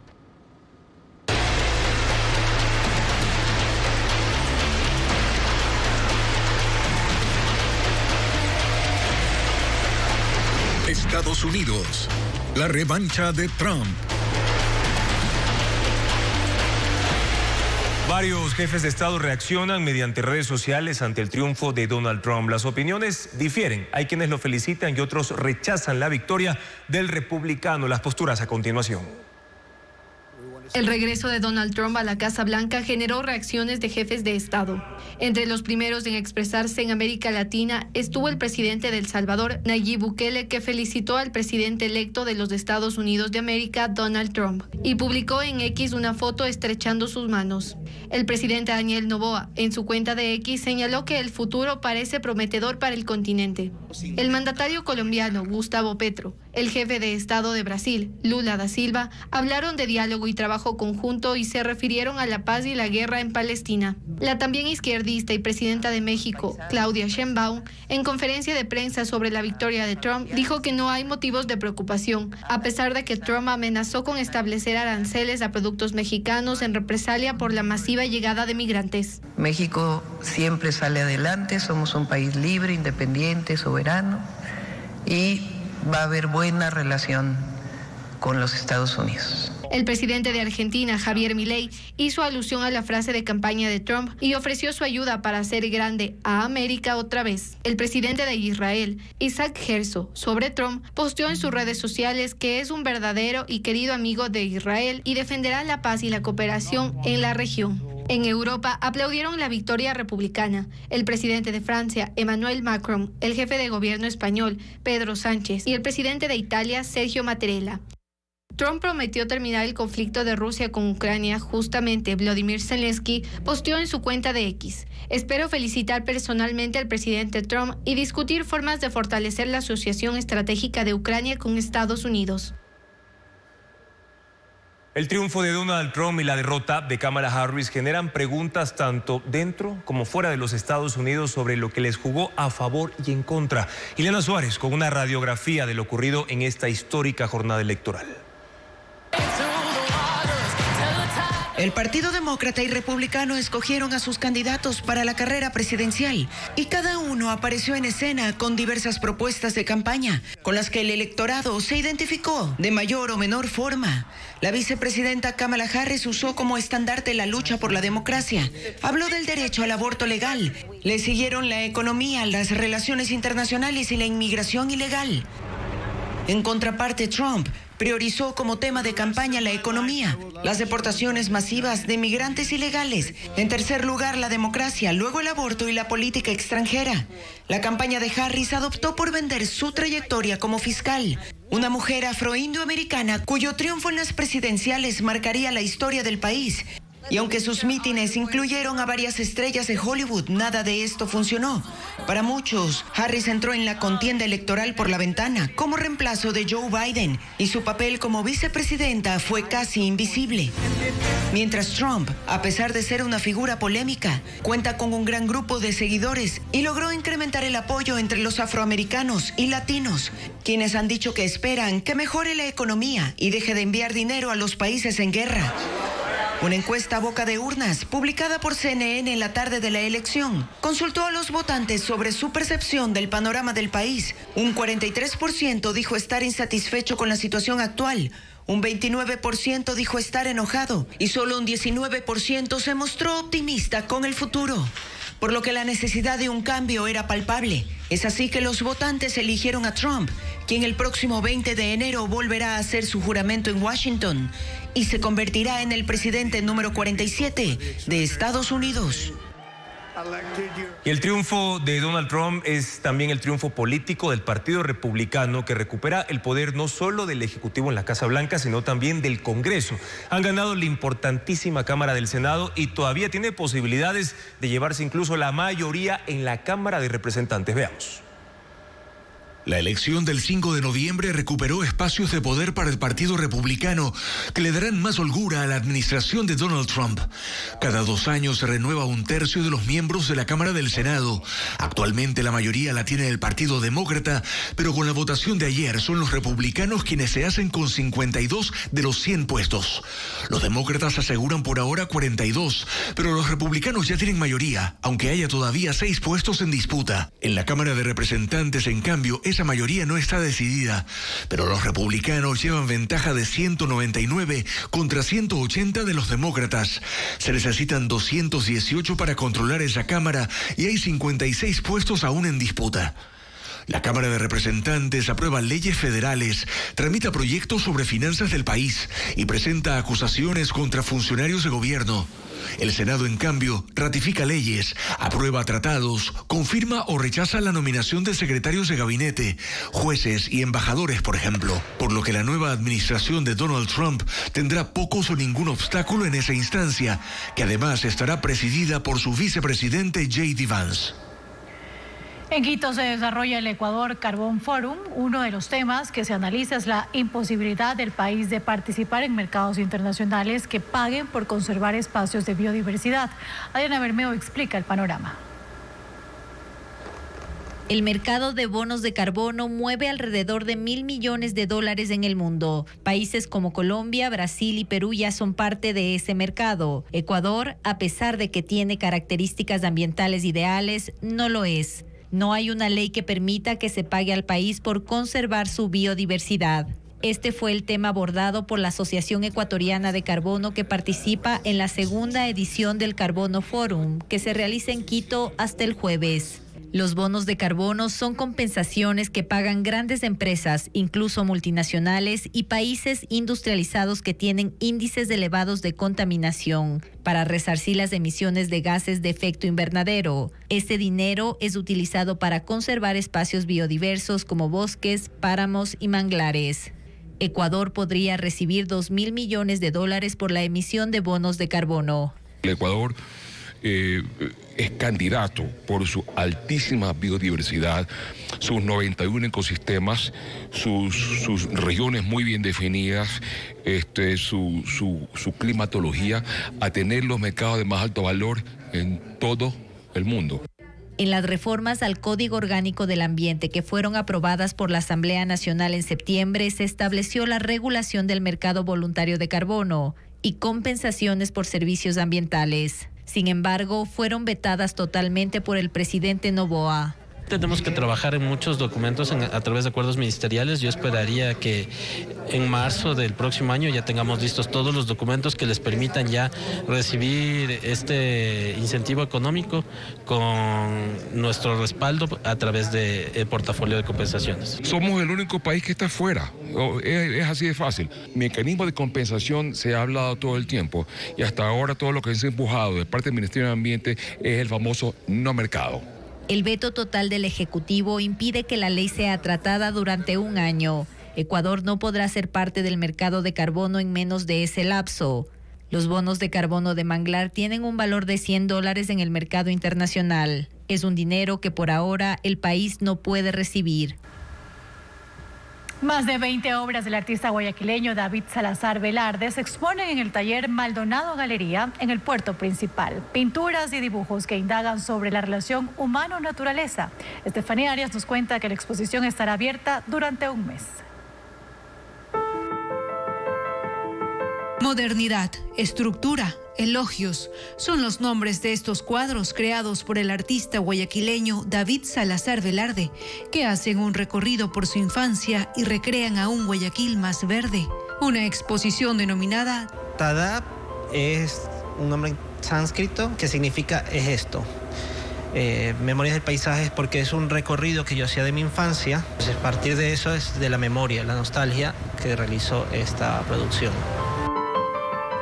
Estados Unidos. La revancha de Trump. Varios jefes de Estado reaccionan mediante redes sociales ante el triunfo de Donald Trump. Las opiniones difieren. Hay quienes lo felicitan y otros rechazan la victoria del republicano. Las posturas a continuación. El regreso de Donald Trump a la Casa Blanca generó reacciones de jefes de Estado. Entre los primeros en expresarse en América Latina estuvo el presidente de El Salvador, Nayib Bukele, que felicitó al presidente electo de los Estados Unidos de América, Donald Trump, y publicó en X una foto estrechando sus manos. El presidente Daniel Noboa, en su cuenta de X, señaló que el futuro parece prometedor para el continente. El mandatario colombiano, Gustavo Petro, el jefe de Estado de Brasil, Lula da Silva, hablaron de diálogo y trabajo conjunto y se refirieron a la paz y la guerra en Palestina. La también izquierdista y presidenta de México, Claudia Sheinbaum, en conferencia de prensa sobre la victoria de Trump, dijo que no hay motivos de preocupación, a pesar de que Trump amenazó con establecer aranceles a productos mexicanos en represalia por la masiva llegada de migrantes. México siempre sale adelante, somos un país libre, independiente, soberano y va a haber buena relación con los Estados Unidos. El presidente de Argentina, Javier Milei, hizo alusión a la frase de campaña de Trump y ofreció su ayuda para hacer grande a América otra vez. El presidente de Israel, Isaac Herzog, sobre Trump, posteó en sus redes sociales que es un verdadero y querido amigo de Israel y defenderá la paz y la cooperación en la región. En Europa aplaudieron la victoria republicana. El presidente de Francia, Emmanuel Macron, el jefe de gobierno español, Pedro Sánchez, y el presidente de Italia, Sergio Mattarella. Trump prometió terminar el conflicto de Rusia con Ucrania. Justamente, Volodymyr Zelensky posteó en su cuenta de X: espero felicitar personalmente al presidente Trump y discutir formas de fortalecer la asociación estratégica de Ucrania con Estados Unidos. El triunfo de Donald Trump y la derrota de Kamala Harris generan preguntas tanto dentro como fuera de los Estados Unidos sobre lo que les jugó a favor y en contra. Ileana Suárez con una radiografía de lo ocurrido en esta histórica jornada electoral. El Partido Demócrata y Republicano escogieron a sus candidatos para la carrera presidencial y cada uno apareció en escena con diversas propuestas de campaña con las que el electorado se identificó de mayor o menor forma. La vicepresidenta Kamala Harris usó como estandarte la lucha por la democracia. Habló del derecho al aborto legal. Le siguieron la economía, las relaciones internacionales y la inmigración ilegal. En contraparte, Trump priorizó como tema de campaña la economía, las deportaciones masivas de migrantes ilegales, en tercer lugar la democracia, luego el aborto y la política extranjera. La campaña de Harris adoptó por vender su trayectoria como fiscal, una mujer afroindioamericana cuyo triunfo en las presidenciales marcaría la historia del país. Y aunque sus mítines incluyeron a varias estrellas de Hollywood, nada de esto funcionó. Para muchos, Harris entró en la contienda electoral por la ventana como reemplazo de Joe Biden y su papel como vicepresidenta fue casi invisible. Mientras Trump, a pesar de ser una figura polémica, cuenta con un gran grupo de seguidores y logró incrementar el apoyo entre los afroamericanos y latinos, quienes han dicho que esperan que mejore la economía y deje de enviar dinero a los países en guerra. Una encuesta a boca de urnas, publicada por CNN en la tarde de la elección, consultó a los votantes sobre su percepción del panorama del país. Un 43% dijo estar insatisfecho con la situación actual, un 29% dijo estar enojado y solo un 19% se mostró optimista con el futuro, por lo que la necesidad de un cambio era palpable. Es así que los votantes eligieron a Trump, quien el próximo 20 de enero volverá a hacer su juramento en Washington y se convertirá en el presidente número 47 de Estados Unidos. Y el triunfo de Donald Trump es también el triunfo político del Partido Republicano, que recupera el poder no solo del Ejecutivo en la Casa Blanca, sino también del Congreso. Han ganado la importantísima Cámara del Senado y todavía tiene posibilidades de llevarse incluso la mayoría en la Cámara de Representantes. Veamos. La elección del 5 de noviembre recuperó espacios de poder para el Partido Republicano que le darán más holgura a la administración de Donald Trump. Cada 2 años se renueva 1/3 de los miembros de la Cámara del Senado. Actualmente la mayoría la tiene el Partido Demócrata, pero con la votación de ayer son los republicanos quienes se hacen con 52 de los 100 puestos. Los demócratas aseguran por ahora 42, pero los republicanos ya tienen mayoría, aunque haya todavía 6 puestos en disputa. En la Cámara de Representantes, en cambio, es esa mayoría no está decidida, pero los republicanos llevan ventaja de 199 contra 180 de los demócratas. Se necesitan 218 para controlar esa Cámara y hay 56 puestos aún en disputa. La Cámara de Representantes aprueba leyes federales, tramita proyectos sobre finanzas del país y presenta acusaciones contra funcionarios de gobierno. El Senado, en cambio, ratifica leyes, aprueba tratados, confirma o rechaza la nominación de secretarios de gabinete, jueces y embajadores, por ejemplo, por lo que la nueva administración de Donald Trump tendrá pocos o ningún obstáculo en esa instancia, que además estará presidida por su vicepresidente J.D. Vance. En Quito se desarrolla el Ecuador Carbón Forum. Uno de los temas que se analiza es la imposibilidad del país de participar en mercados internacionales que paguen por conservar espacios de biodiversidad. Adriana Bermeo explica el panorama. El mercado de bonos de carbono mueve alrededor de $1.000 millones en el mundo. Países como Colombia, Brasil y Perú ya son parte de ese mercado. Ecuador, a pesar de que tiene características ambientales ideales, no lo es. No hay una ley que permita que se pague al país por conservar su biodiversidad. Este fue el tema abordado por la Asociación Ecuatoriana de Carbono, que participa en la segunda edición del Carbono Forum, que se realiza en Quito hasta el jueves. Los bonos de carbono son compensaciones que pagan grandes empresas, incluso multinacionales, y países industrializados que tienen índices elevados de contaminación, para resarcir las emisiones de gases de efecto invernadero. Este dinero es utilizado para conservar espacios biodiversos como bosques, páramos y manglares. Ecuador podría recibir $2.000 millones por la emisión de bonos de carbono. El Ecuador es candidato por su altísima biodiversidad, sus 91 ecosistemas, sus regiones muy bien definidas, su climatología, a tener los mercados de más alto valor en todo el mundo. En las reformas al Código Orgánico del Ambiente que fueron aprobadas por la Asamblea Nacional en septiembre, se estableció la regulación del mercado voluntario de carbono y compensaciones por servicios ambientales. Sin embargo, fueron vetadas totalmente por el presidente Noboa. Tenemos que trabajar en muchos documentos a través de acuerdos ministeriales. Yo esperaría que en marzo del próximo año ya tengamos listos todos los documentos que les permitan ya recibir este incentivo económico con nuestro respaldo a través del portafolio de compensaciones. Somos el único país que está fuera. Es así de fácil. Mecanismo de compensación se ha hablado todo el tiempo y hasta ahora todo lo que se ha empujado de parte del Ministerio de Ambiente es el famoso no mercado. El veto total del Ejecutivo impide que la ley sea tratada durante un año. Ecuador no podrá ser parte del mercado de carbono en menos de ese lapso. Los bonos de carbono de manglar tienen un valor de $100 en el mercado internacional. Es un dinero que por ahora el país no puede recibir. Más de 20 obras del artista guayaquileño David Salazar Velarde se exponen en el taller Maldonado Galería en el puerto principal. Pinturas y dibujos que indagan sobre la relación humano-naturaleza. Estefanía Arias nos cuenta que la exposición estará abierta durante un mes. Modernidad, estructura, elogios son los nombres de estos cuadros creados por el artista guayaquileño David Salazar Velarde, que hacen un recorrido por su infancia y recrean a un Guayaquil más verde. Una exposición denominada Tada es un nombre sánscrito que significa es esto. Memorias del paisaje, porque es un recorrido que yo hacía de mi infancia. Entonces, a partir de eso es de la memoria, la nostalgia que realizó esta producción.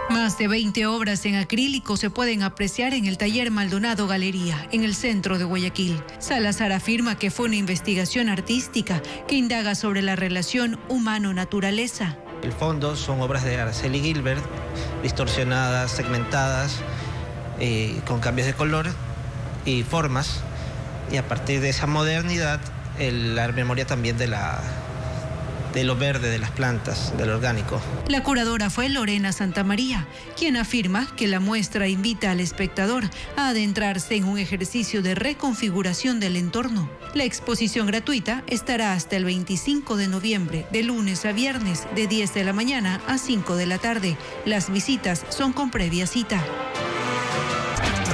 Más de 20 obras en acrílico se pueden apreciar en el taller Maldonado Galería, en el centro de Guayaquil. Salazar afirma que fue una investigación artística que indaga sobre la relación humano-naturaleza. El fondo son obras de Araceli Gilbert, distorsionadas, segmentadas, con cambios de color y formas. Y a partir de esa modernidad, la memoria también de lo verde, de las plantas, del orgánico. La curadora fue Lorena Santamaría, quien afirma que la muestra invita al espectador a adentrarse en un ejercicio de reconfiguración del entorno. La exposición gratuita estará hasta el 25 de noviembre, de lunes a viernes, de 10 de la mañana a 5 de la tarde. Las visitas son con previa cita.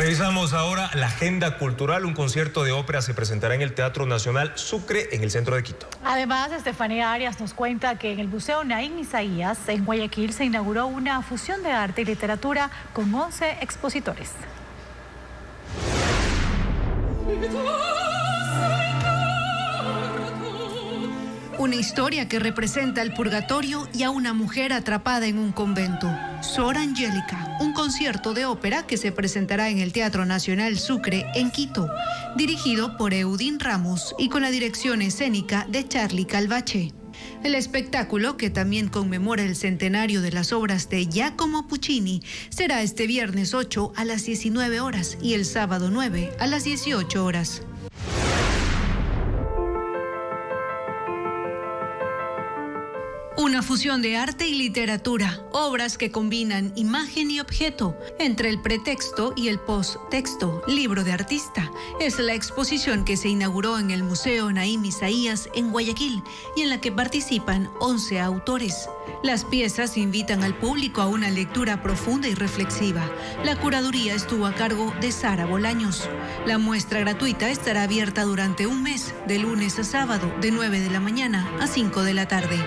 Revisamos ahora la agenda cultural. Un concierto de ópera se presentará en el Teatro Nacional Sucre, en el centro de Quito. Además, Estefanía Arias nos cuenta que en el Museo Naim Isaías, en Guayaquil, se inauguró una fusión de arte y literatura con 11 expositores. Una historia que representa el purgatorio y a una mujer atrapada en un convento. Sor Angélica, un concierto de ópera que se presentará en el Teatro Nacional Sucre, en Quito, dirigido por Eudín Ramos y con la dirección escénica de Charly Calvache. El espectáculo, que también conmemora el centenario de las obras de Giacomo Puccini, será este viernes 8 a las 19 horas y el sábado 9 a las 18 horas. Una fusión de arte y literatura, obras que combinan imagen y objeto, entre el pretexto y el posttexto, libro de artista. Es la exposición que se inauguró en el Museo Naim Isaías en Guayaquil y en la que participan 11 autores. Las piezas invitan al público a una lectura profunda y reflexiva. La curaduría estuvo a cargo de Sara Bolaños. La muestra gratuita estará abierta durante un mes, de lunes a sábado, de 9 de la mañana a 5 de la tarde.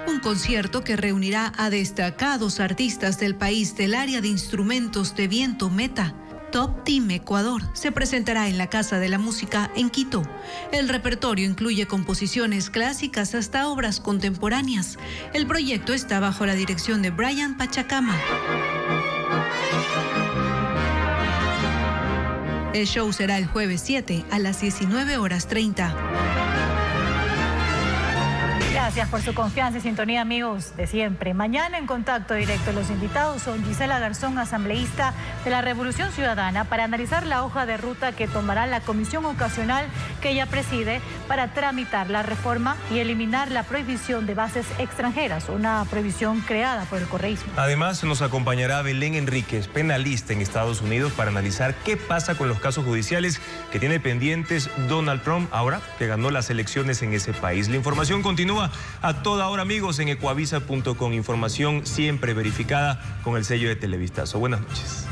Un concierto que reunirá a destacados artistas del país del área de instrumentos de viento Meta. Top Team Ecuador se presentará en la Casa de la Música en Quito. El repertorio incluye composiciones clásicas hasta obras contemporáneas. El proyecto está bajo la dirección de Brian Pachacama. El show será el jueves 7 a las 19:30. Gracias por su confianza y sintonía, amigos, de siempre. Mañana en Contacto Directo, los invitados son Gisela Garzón, asambleísta de la Revolución Ciudadana, para analizar la hoja de ruta que tomará la comisión ocasional que ella preside para tramitar la reforma y eliminar la prohibición de bases extranjeras, una prohibición creada por el correísmo. Además, nos acompañará Belén Enríquez, penalista en Estados Unidos, para analizar qué pasa con los casos judiciales que tiene pendientes Donald Trump, ahora que ganó las elecciones en ese país. La información continúa a toda hora, amigos, en ecuavisa.com. Información siempre verificada con el sello de Televistazo. Buenas noches.